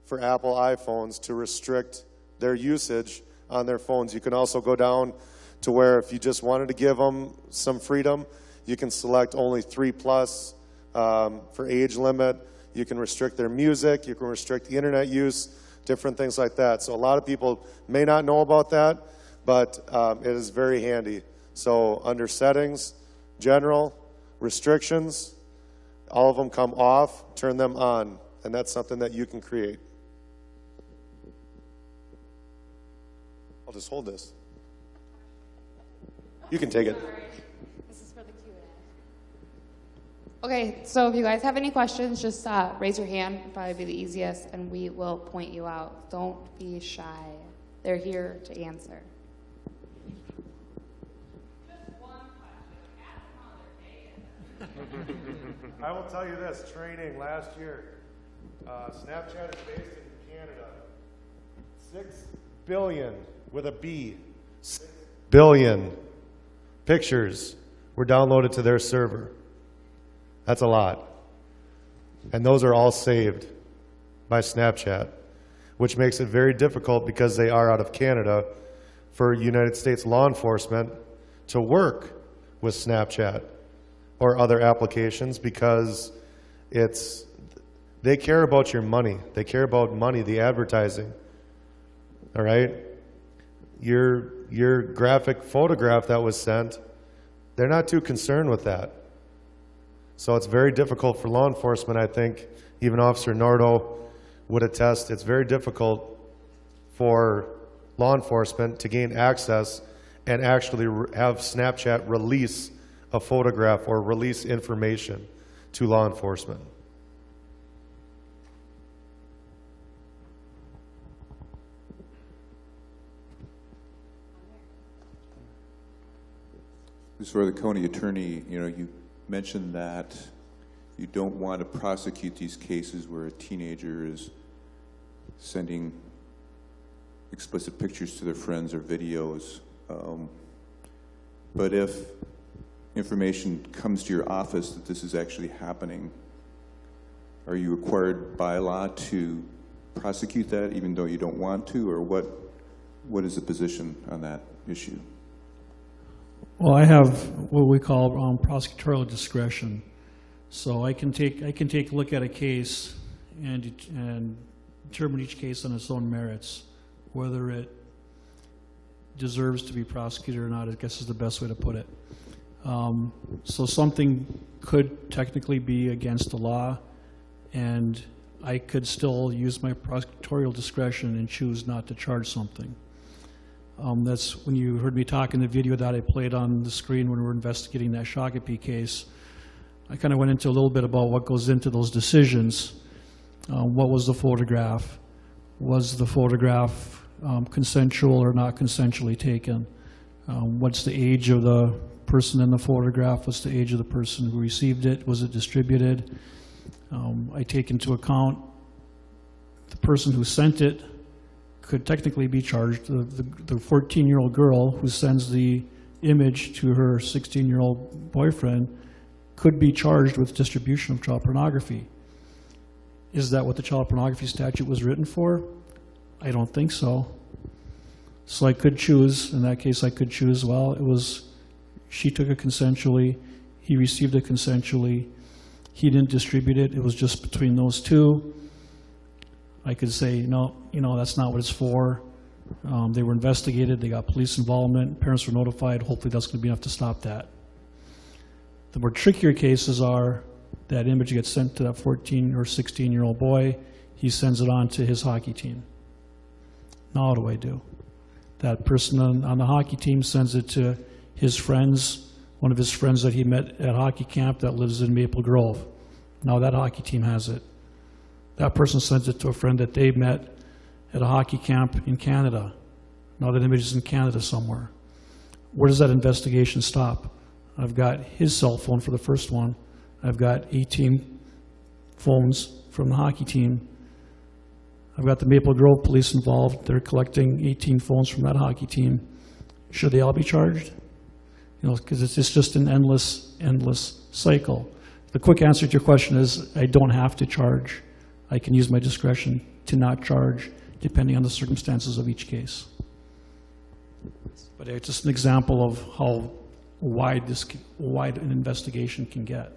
for Apple iPhones to restrict their usage on their phones. You can also go down to where if you just wanted to give them some freedom, you can select only 3+ for age limit. You can restrict their music. You can restrict the internet use, different things like that. So a lot of people may not know about that, but it is very handy. So under settings, general, restrictions, all of them come off, turn them on, and that's something that you can create. I'll just hold this. You can take it. This is for the Q&A. Okay, so if you guys have any questions, just raise your hand. It'll probably be the easiest, and we will point you out. Don't be shy. They're here to answer. I will tell you this, training last year, Snapchat is based in Canada. 6 billion with a B, 6 billion pictures were downloaded to their server. That's a lot. And those are all saved by Snapchat, which makes it very difficult because they are out of Canada for United States law enforcement to work with Snapchat or other applications because they care about your money. They care about money, the advertising. All right? Your graphic photograph that was sent, they're not too concerned with that. So it's very difficult for law enforcement, I think. Even Officer Nardo would attest, it's very difficult for law enforcement to gain access and actually have Snapchat release a photograph or release information to law enforcement. As for the county attorney, you mentioned that you don't want to prosecute these cases where a teenager is sending explicit pictures to their friends or videos. But if information comes to your office that this is actually happening, are you required by law to prosecute that even though you don't want to, or what is the position on that issue? Well, I have what we call prosecutorial discretion. So I can take a look at a case and determine each case on its own merits, whether it deserves to be prosecuted or not, I guess is the best way to put it. So something could technically be against the law, and I could still use my prosecutorial discretion and choose not to charge something. That's when you heard me talk in the video that I played on the screen when we were investigating that Shakopee case. I kind of went into a little bit about what goes into those decisions. What was the photograph? Was the photograph consensual or not consensually taken? What's the age of the person in the photograph? What's the age of the person who received it? Was it distributed? I take into account the person who sent it could technically be charged. The 14-year-old girl who sends the image to her 16-year-old boyfriend could be charged with distribution of child pornography. Is that what the child pornography statute was written for? I don't think so. So I could choose, in that case I could choose, well, it was, she took it consensually, he received it consensually, he didn't distribute it, it was just between those two. I could say, no, that's not what it's for. They were investigated, they got police involvement, parents were notified, hopefully that's going to be enough to stop that. The more trickier cases are that image gets sent to that 14 or 16-year-old boy, he sends it on to his hockey team. Now what do I do? That person on the hockey team sends it to his friends, one of his friends that he met at hockey camp that lives in Maple Grove. Now that hockey team has it. That person sends it to a friend that they met at a hockey camp in Canada. Now that image is in Canada somewhere. Where does that investigation stop? I've got his cell phone for the first one. I've got 18 phones from the hockey team. I've got the Maple Grove police involved. They're collecting 18 phones from that hockey team. Should they all be charged? Because it's just an endless cycle. The quick answer to your question is I don't have to charge. I can use my discretion to not charge depending on the circumstances of each case. But it's just an example of how wide an investigation can get.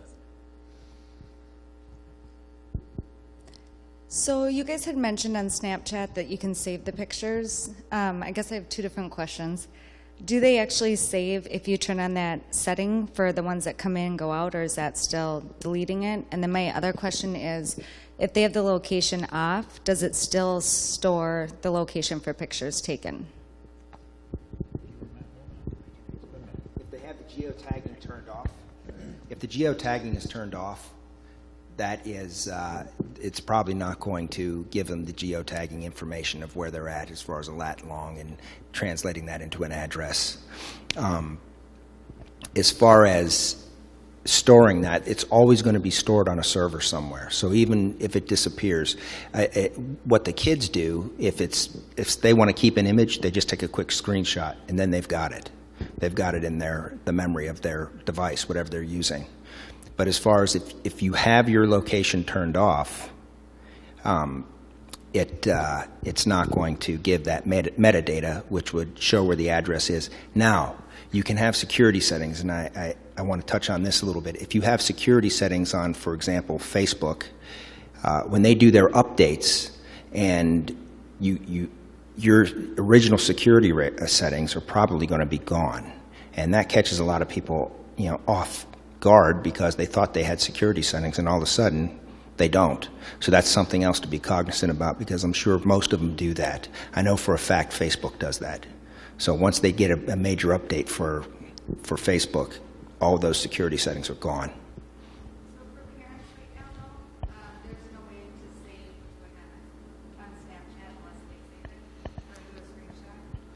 So you guys had mentioned on Snapchat that you can save the pictures. I guess I have two different questions. Do they actually save if you turn on that setting for the ones that come in and go out, or is that still deleting it? And then my other question is, if they have the location off, does it still store the location for pictures taken? If they have the geotagging turned off, if the geotagging is turned off, that is, it's probably not going to give them the geotagging information of where they're at as far as a lat long and translating that into an address. As far as storing that, it's always going to be stored on a server somewhere. So even if it disappears, what the kids do, if they want to keep an image, they just take a quick screenshot and then they've got it. They've got it in the memory of their device, whatever they're using. But as far as if you have your location turned off, it's not going to give that metadata, which would show where the address is. Now, you can have security settings, and I want to touch on this a little bit. If you have security settings on, for example, Facebook, when they do their updates, and your original security settings are probably going to be gone, and that catches a lot of people, off guard because they thought they had security settings, and all of a sudden they don't. So that's something else to be cognizant about, because I'm sure most of them do that. I know for a fact Facebook does that. So once they get a major update for Facebook, all of those security settings are gone.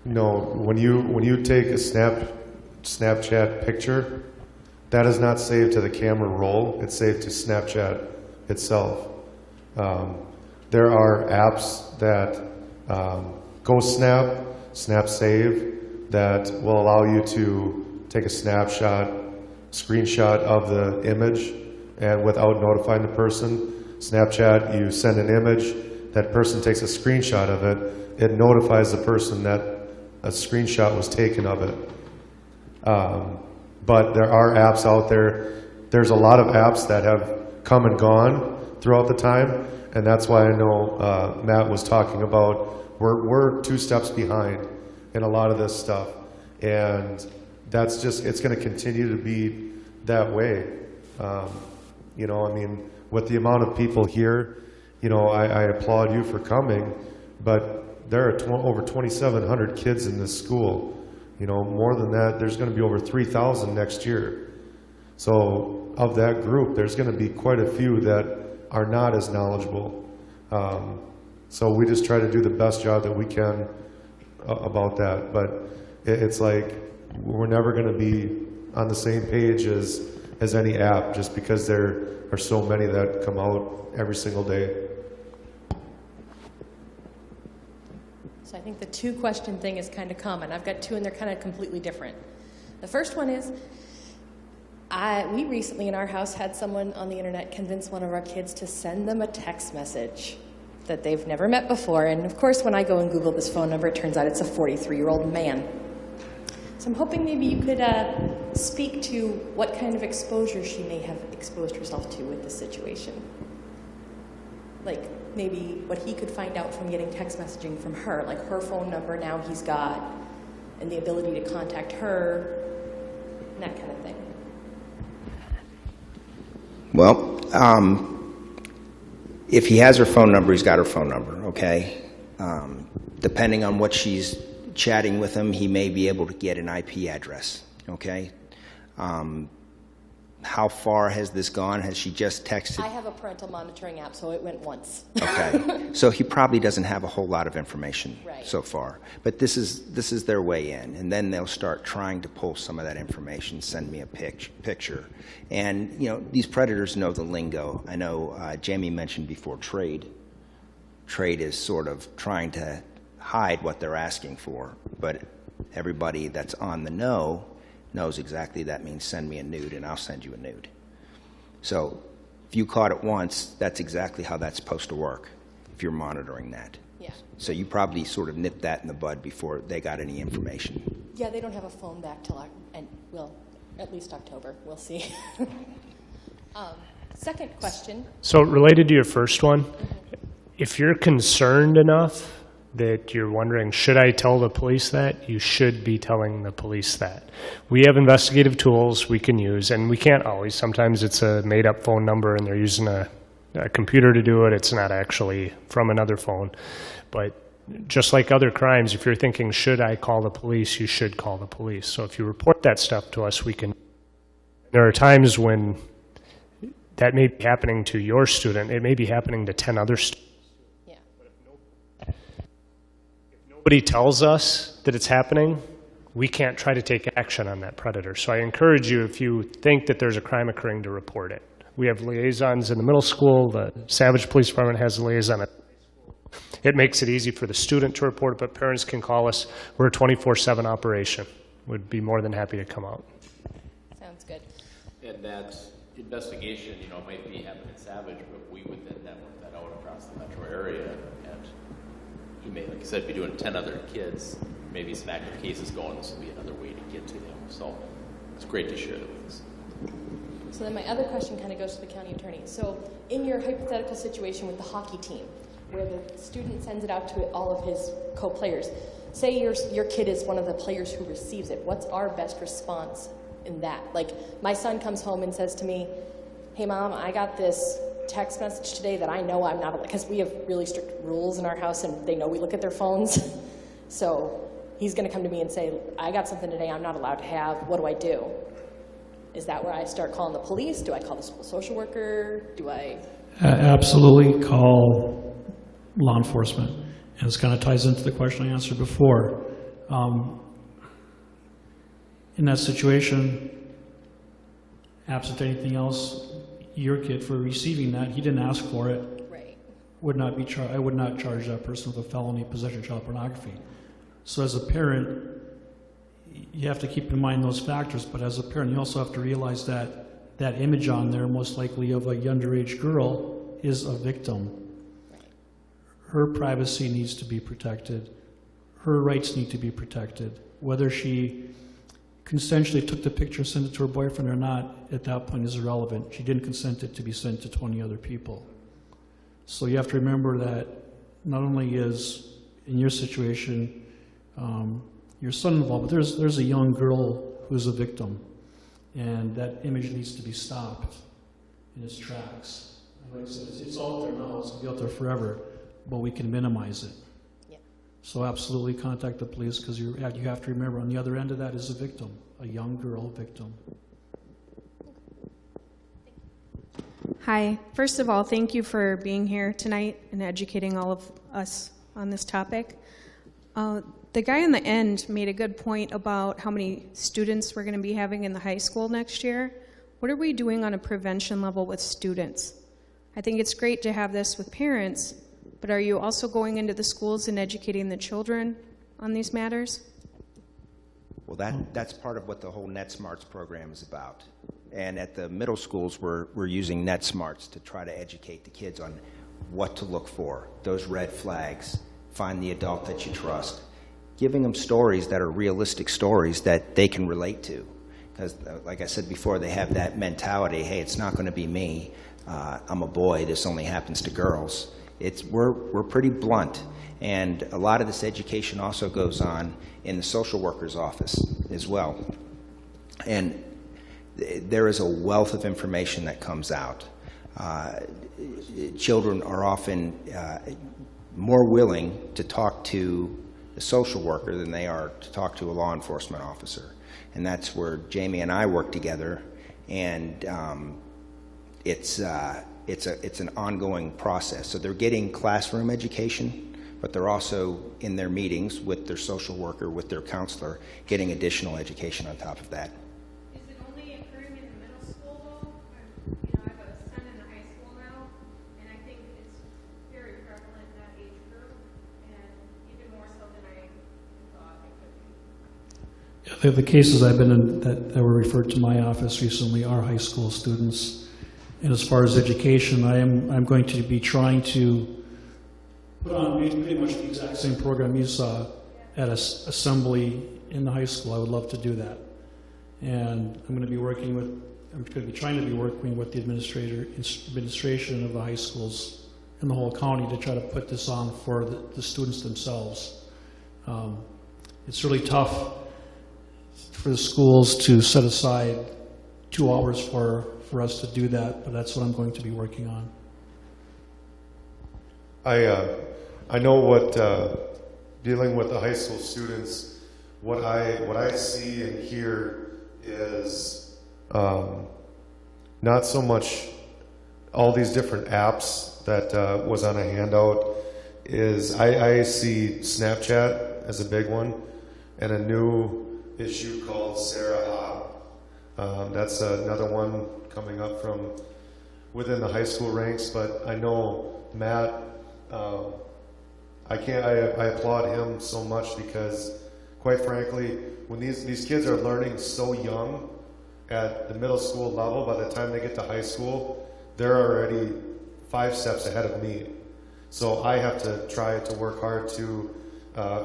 No, when you take a Snapchat picture, that is not saved to the camera roll. It's saved to Snapchat itself. There are apps that GoSnap, SnapSave, that will allow you to take a screenshot of the image, and without notifying the person. Snapchat, you send an image, that person takes a screenshot of it, it notifies the person that a screenshot was taken of it. But there are apps out there. There's a lot of apps that have come and gone throughout the time, and that's why I know Matt was talking about we're 2 steps behind in a lot of this stuff, and that's just, it's going to continue to be that way. With the amount of people here, I applaud you for coming, but there are over 2,700 kids in this school. More than that, there's going to be over 3,000 next year. So of that group, there's going to be quite a few that are not as knowledgeable. So we just try to do the best job that we can about that. But it's like we're never going to be on the same page as any app, just because there are so many that come out every single day. So I think the two-question thing is kind of common. I've got two, and they're kind of completely different. The first one is, we recently in our house had someone on the internet convince one of our kids to send them a text message that they've never met before. And of course, when I go and Google this phone number, it turns out it's a 43-year-old man. So I'm hoping maybe you could speak to what kind of exposure she may have exposed herself to with this situation. Like maybe what he could find out from getting text messaging from her, like her phone number now he's got, and the ability to contact her, and that kind of thing. Well, if he has her phone number, he's got her phone number, okay? Depending on what she's chatting with him, he may be able to get an IP address, okay? How far has this gone? Has she just texted? I have a parental monitoring app, so it went once. Okay, so he probably doesn't have a whole lot of information Right. so far. But this is their way in, and then they'll start trying to pull some of that information, send me a picture. And, these predators know the lingo. I know Jamie mentioned before trade. Trade is sort of trying to hide what they're asking for, but everybody that's on the know knows exactly that means send me a nude and I'll send you a nude. So if you caught it once, that's exactly how that's supposed to work if you're monitoring that. Yeah. So you probably sort of nipped that in the bud before they got any information. Yeah, they don't have a phone back till at least October. We'll see. Second question. So related to your first one, if you're concerned enough that you're wondering, should I tell the police that? You should be telling the police that. We have investigative tools we can use, and we can't always. Sometimes it's a made-up phone number and they're using a computer to do it. It's not actually from another phone. But just like other crimes, if you're thinking, should I call the police, you should call the police. So if you report that stuff to us, we can. There are times when that may be happening to your student. It may be happening to 10 other students. Nobody tells us that it's happening, we can't try to take action on that predator. So I encourage you, if you think that there's a crime occurring, to report it. We have liaisons in the middle school. The Savage Police Department has a liaison at it makes it easy for the student to report it, but parents can call us. We're a 24/7 operation. We'd be more than happy to come out. Sounds good. And that investigation, might be happening in Savage, but we would then network that out across the metro area. And he may, like I said, be doing 10 other kids, maybe some active cases going. This will be another way to get to them. So it's great to share that with us. So then my other question kind of goes to the county attorney. So in your hypothetical situation with the hockey team, where the student sends it out to all of his co-players, say your kid is one of the players who receives it, what's our best response in that? Like, my son comes home and says to me, hey Mom, I got this text message today that I know I'm not, because we have really strict rules in our house and they know we look at their phones. So he's going to come to me and say, I got something today I'm not allowed to have. What do I do? Is that where I start calling the police? Do I call the school social worker? Do I? Absolutely call law enforcement. And this kind of ties into the question I answered before. In that situation, absent anything else, your kid, for receiving that, he didn't ask for it. Right. I would not charge that person with a felony possession of child pornography. So as a parent, you have to keep in mind those factors, but as a parent, you also have to realize that that image on there, most likely of a underage girl, is a victim. Her privacy needs to be protected. Her rights need to be protected. Whether she consensually took the picture and sent it to her boyfriend or not, at that point is irrelevant. She didn't consent it to be sent to 20 other people. So you have to remember that not only is, in your situation, your son involved, but there's a young girl who's a victim, and that image needs to be stopped in its tracks. Like I said, it's out there now, it's going to be out there forever, but we can minimize it. Yeah. So absolutely contact the police, because you have to remember, on the other end of that is a victim, a young girl victim. Hi. First of all, thank you for being here tonight and educating all of us on this topic. The guy in the end made a good point about how many students we're going to be having in the high school next year. What are we doing on a prevention level with students? I think it's great to have this with parents, but are you also going into the schools and educating the children on these matters? Well, that's part of what the whole NetSmarts program is about. And at the middle schools, we're using NetSmarts to try to educate the kids on what to look for, those red flags, find the adult that you trust, giving them stories that are realistic stories that they can relate to. Because, like I said before, they have that mentality, hey, it's not going to be me. I'm a boy. This only happens to girls. We're pretty blunt. And a lot of this education also goes on in the social worker's office as well. And there is a wealth of information that comes out. Children are often more willing to talk to the social worker than they are to talk to a law enforcement officer. And that's where Jamie and I work together, and it's an ongoing process. So they're getting classroom education, but they're also in their meetings with their social worker, with their counselor, getting additional education on top of that. Is it only occurring in the middle school, though? I have a son in the high school now, and I think it's very prevalent in that age group, and even more so than I thought it could be. The cases I've been in that were referred to my office recently are high school students. And as far as education, I'm going to be trying to put on pretty much the exact same program you saw at assembly in the high school. I would love to do that. And I'm going to be trying to be working with the administration of the high schools in the whole county to try to put this on for the students themselves. It's really tough for the schools to set aside 2 hours for us to do that, but that's what I'm going to be working on. I know what dealing with the high school students, what I see and hear is not so much all these different apps that was on a handout. Is I see Snapchat as a big one, and a new issue called Sarah Hop. That's another one coming up from within the high school ranks, but I know Matt, I applaud him so much because, quite frankly, when these kids are learning so young at the middle school level, by the time they get to high school, they're already 5 steps ahead of me. So I have to try to work hard to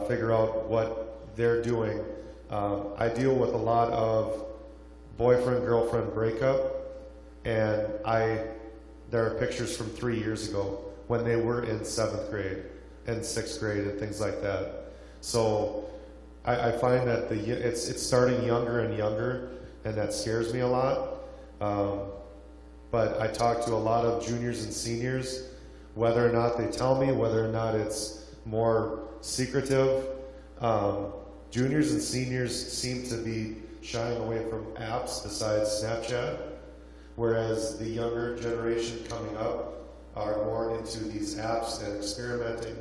figure out what they're doing. I deal with a lot of boyfriend-girlfriend breakup, and there are pictures from 3 years ago when they were in 7th grade and 6th grade and things like that. So I find that it's starting younger and younger, and that scares me a lot. But I talk to a lot of juniors and seniors, whether or not they tell me, whether or not it's more secretive. Juniors and seniors seem to be shying away from apps besides Snapchat, whereas the younger generation coming up are more into these apps and experimenting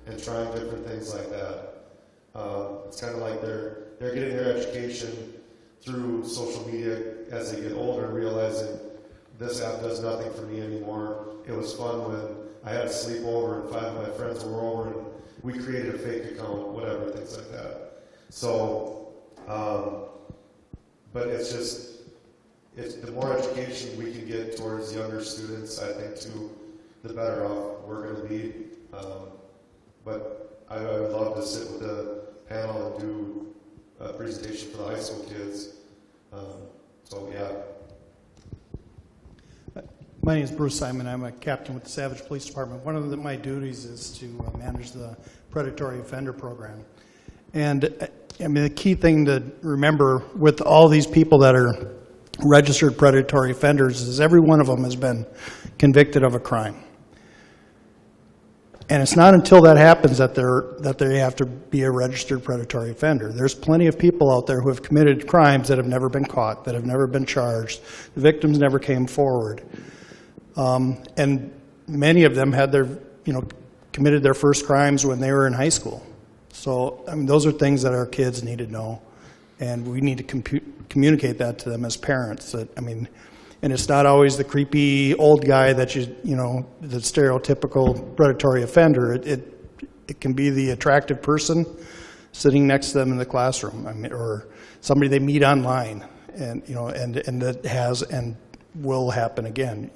and trying different things like that. It's kind of like they're getting their education through social media as they get older, realizing this app does nothing for me anymore. It was fun when I had a sleepover and 5 of my friends were over and we created a fake account, whatever, things like that. So, but it's just, the more education we can get towards younger students, I think, too, the better off we're going to be. But I would love to sit with the panel and do a presentation for the high school kids. So, yeah. My name is Bruce Simon. I'm a captain with the Savage Police Department. One of my duties is to manage the predatory offender program. And I mean, the key thing to remember with all these people that are registered predatory offenders is every one of them has been convicted of a crime. And it's not until that happens that they have to be a registered predatory offender. There's plenty of people out there who have committed crimes that have never been caught, that have never been charged. The victims never came forward. And many of them had committed their first crimes when they were in high school. So, I mean, those are things that our kids need to know. And we need to communicate that to them as parents. And it's not always the creepy old guy that the stereotypical predatory offender. It can be the attractive person sitting next to them in the classroom, or somebody they meet online, and that has and will happen again.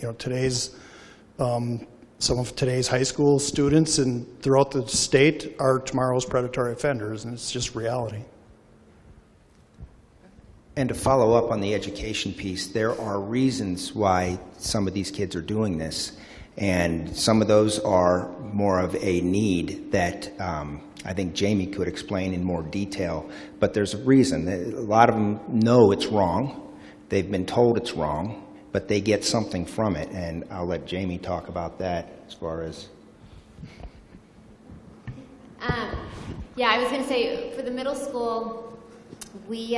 Some of today's high school students and throughout the state are tomorrow's predatory offenders, and it's just reality. And to follow up on the education piece, there are reasons why some of these kids are doing this, and some of those are more of a need that I think Jamie could explain in more detail, but there's a reason. A lot of them know it's wrong, they've been told it's wrong, but they get something from it, and I'll let Jamie talk about that as far as... Yeah, I was going to say, for the middle school, we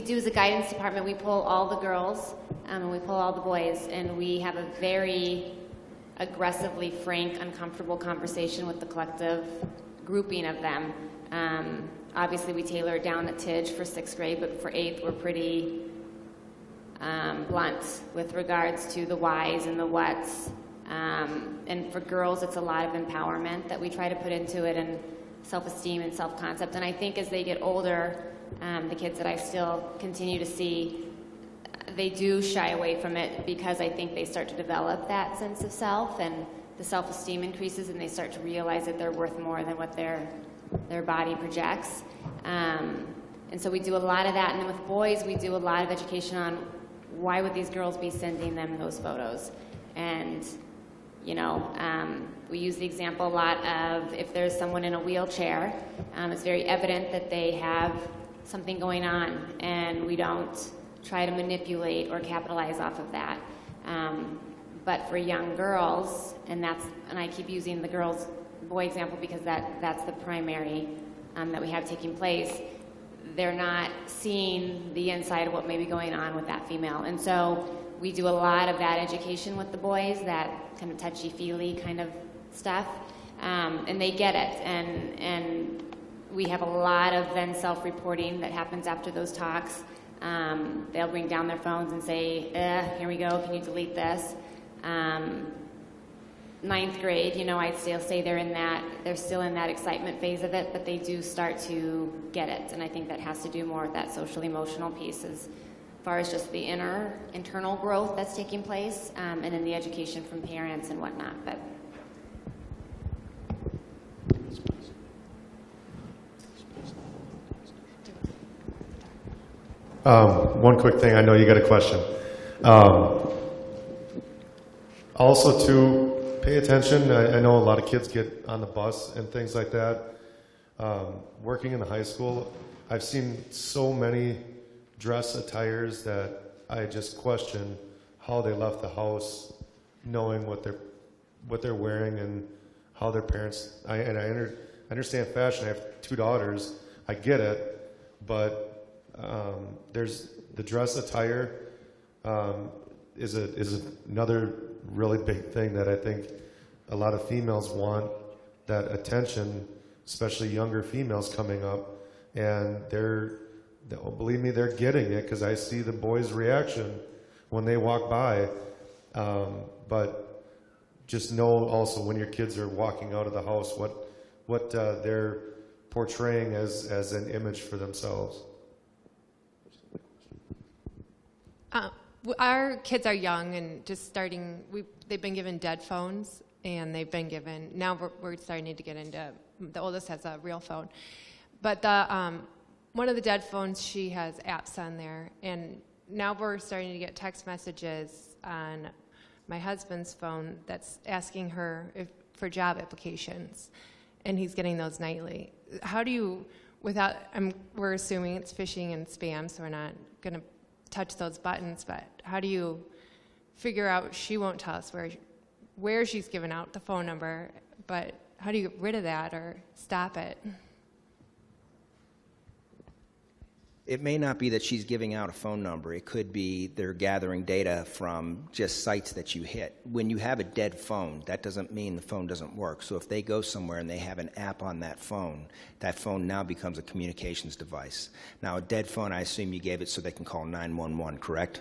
do as a guidance department, we pull all the girls and we pull all the boys, and we have a very aggressively frank, uncomfortable conversation with the collective grouping of them. Obviously, we tailor it down at TIJ for 6th grade, but for 8th, we're pretty blunt with regards to the whys and the whats. And for girls, it's a lot of empowerment that we try to put into it, and self-esteem and self-concept. And I think as they get older, the kids that I still continue to see, they do shy away from it because I think they start to develop that sense of self, and the self-esteem increases, and they start to realize that they're worth more than what their body projects. And so we do a lot of that. And then with boys, we do a lot of education on why would these girls be sending them those photos. And we use the example a lot of if there's someone in a wheelchair, it's very evident that they have something going on, and we don't try to manipulate or capitalize off of that. But for young girls, and I keep using the girls-boy example because that's the primary that we have taking place, they're not seeing the inside of what may be going on with that female. And so we do a lot of that education with the boys, that kind of touchy-feely kind of stuff, and they get it. And we have a lot of then self-reporting that happens after those talks. They'll bring down their phones and say, here we go, can you delete this? 9th grade, I'd still say they're still in that excitement phase of it, but they do start to get it. And I think that has to do more with that social-emotional piece as far as just the internal growth that's taking place, and then the education from parents and whatnot. But one quick thing, I know you got a question. Also, to pay attention, I know a lot of kids get on the bus and things like that. Working in the high school, I've seen so many dress attires that I just question how they left the house, knowing what they're wearing and how their parents. I understand fashion. I have 2 daughters. I get it, but there's the dress attire is another really big thing that I think a lot of females want, that attention, especially younger females coming up, and believe me, they're getting it, because I see the boys' reaction when they walk by. But just know also when your kids are walking out of the house what they're portraying as an image for themselves. Our kids are young and just starting. They've been given dead phones, and they've been given. Now we're starting to get into. The oldest has a real phone, but one of the dead phones, she has apps on there, and now we're starting to get text messages on my husband's phone that's asking her for job applications, and he's getting those nightly. How do you, we're assuming it's phishing and spam, so we're not going to touch those buttons, but how do you figure out she won't tell us where where she's giving out the phone number, but how do you get rid of that or stop it? It may not be that she's giving out a phone number. It could be they're gathering data from just sites that you hit. When you have a dead phone, that doesn't mean the phone doesn't work. So if they go somewhere and they have an app on that phone now becomes a communications device. Now, a dead phone, I assume you gave it so they can call 911, correct?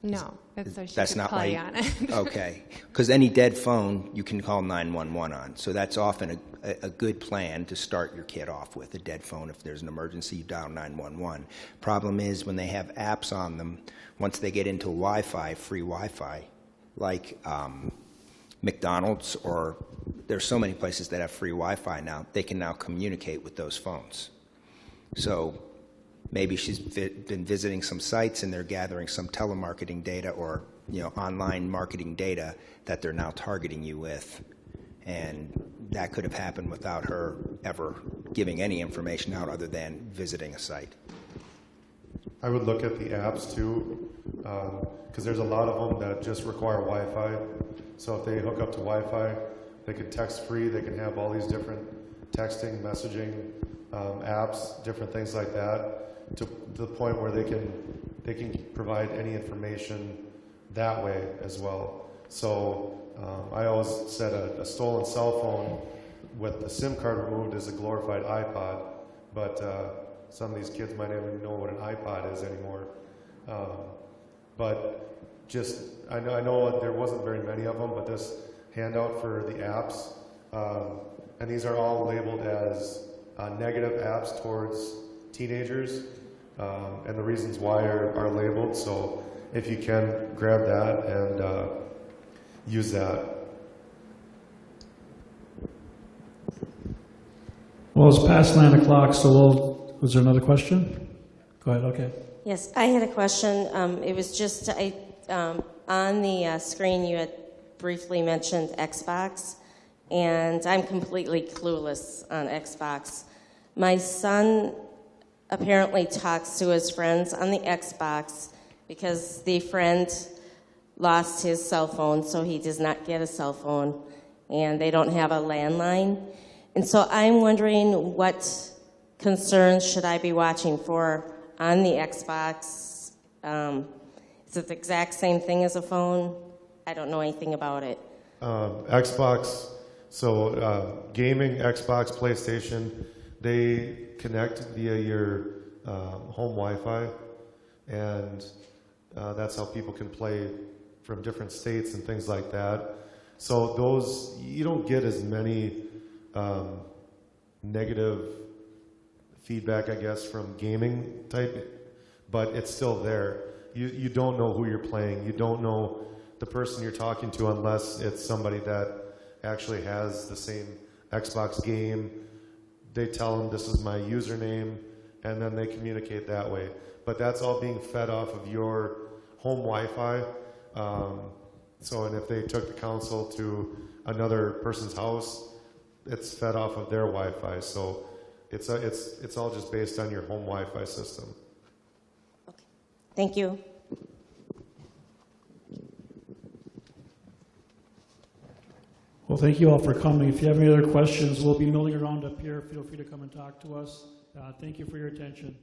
No, that's so she That's could not call why you on it. Okay, because any dead phone you can call 911 on. So that's often a good plan to start your kid off with, a dead phone. If there's an emergency, you dial 911. Problem is when they have apps on them, once they get into Wi-Fi, free Wi-Fi, like McDonald's, or there's so many places that have free Wi-Fi now, they can now communicate with those phones. So maybe she's been visiting some sites and they're gathering some telemarketing data or online marketing data that they're now targeting you with. And that could have happened without her ever giving any information out other than visiting a site. I would look at the apps too, because there's a lot of them that just require Wi-Fi. So if they hook up to Wi-Fi, they can text free, they can have all these different texting, messaging apps, different things like that, to the point where they can provide any information that way as well. So I always said a stolen cell phone with the SIM card removed is a glorified iPod, but some of these kids might not even know what an iPod is anymore. But just, I know there wasn't very many of them, but this handout for the apps, and these are all labeled as negative apps towards teenagers, and the reasons why are labeled. So if you can grab that and use that. Well, it's past 9 o'clock, so was there another question? Go ahead, okay. Yes, I had a question. It was just, on the screen you had briefly mentioned Xbox, and I'm completely clueless on Xbox. My son apparently talks to his friends on the Xbox because the friend lost his cell phone, so he does not get a cell phone, and they don't have a landline. And so I'm wondering what concerns should I be watching for on the Xbox? Is it the exact same thing as a phone? I don't know anything about it. Xbox, so gaming, Xbox, PlayStation, they connect via your home Wi-Fi, and that's how people can play from different states and things like that. So those, you don't get as many negative feedback, I guess, from gaming type, but it's still there. You don't know who you're playing. You don't know the person you're talking to unless it's somebody that actually has the same Xbox game. They tell them this is my username, and then they communicate that way. But that's all being fed off of your home Wi-Fi. And if they took the council to another person's house, it's fed off of their Wi-Fi. So it's all just based on your home Wi-Fi system. Okay. Thank you. Well, thank you all for coming. If you have any other questions, we'll be milling around up here. Feel free to come and talk to us. Thank you for your attention.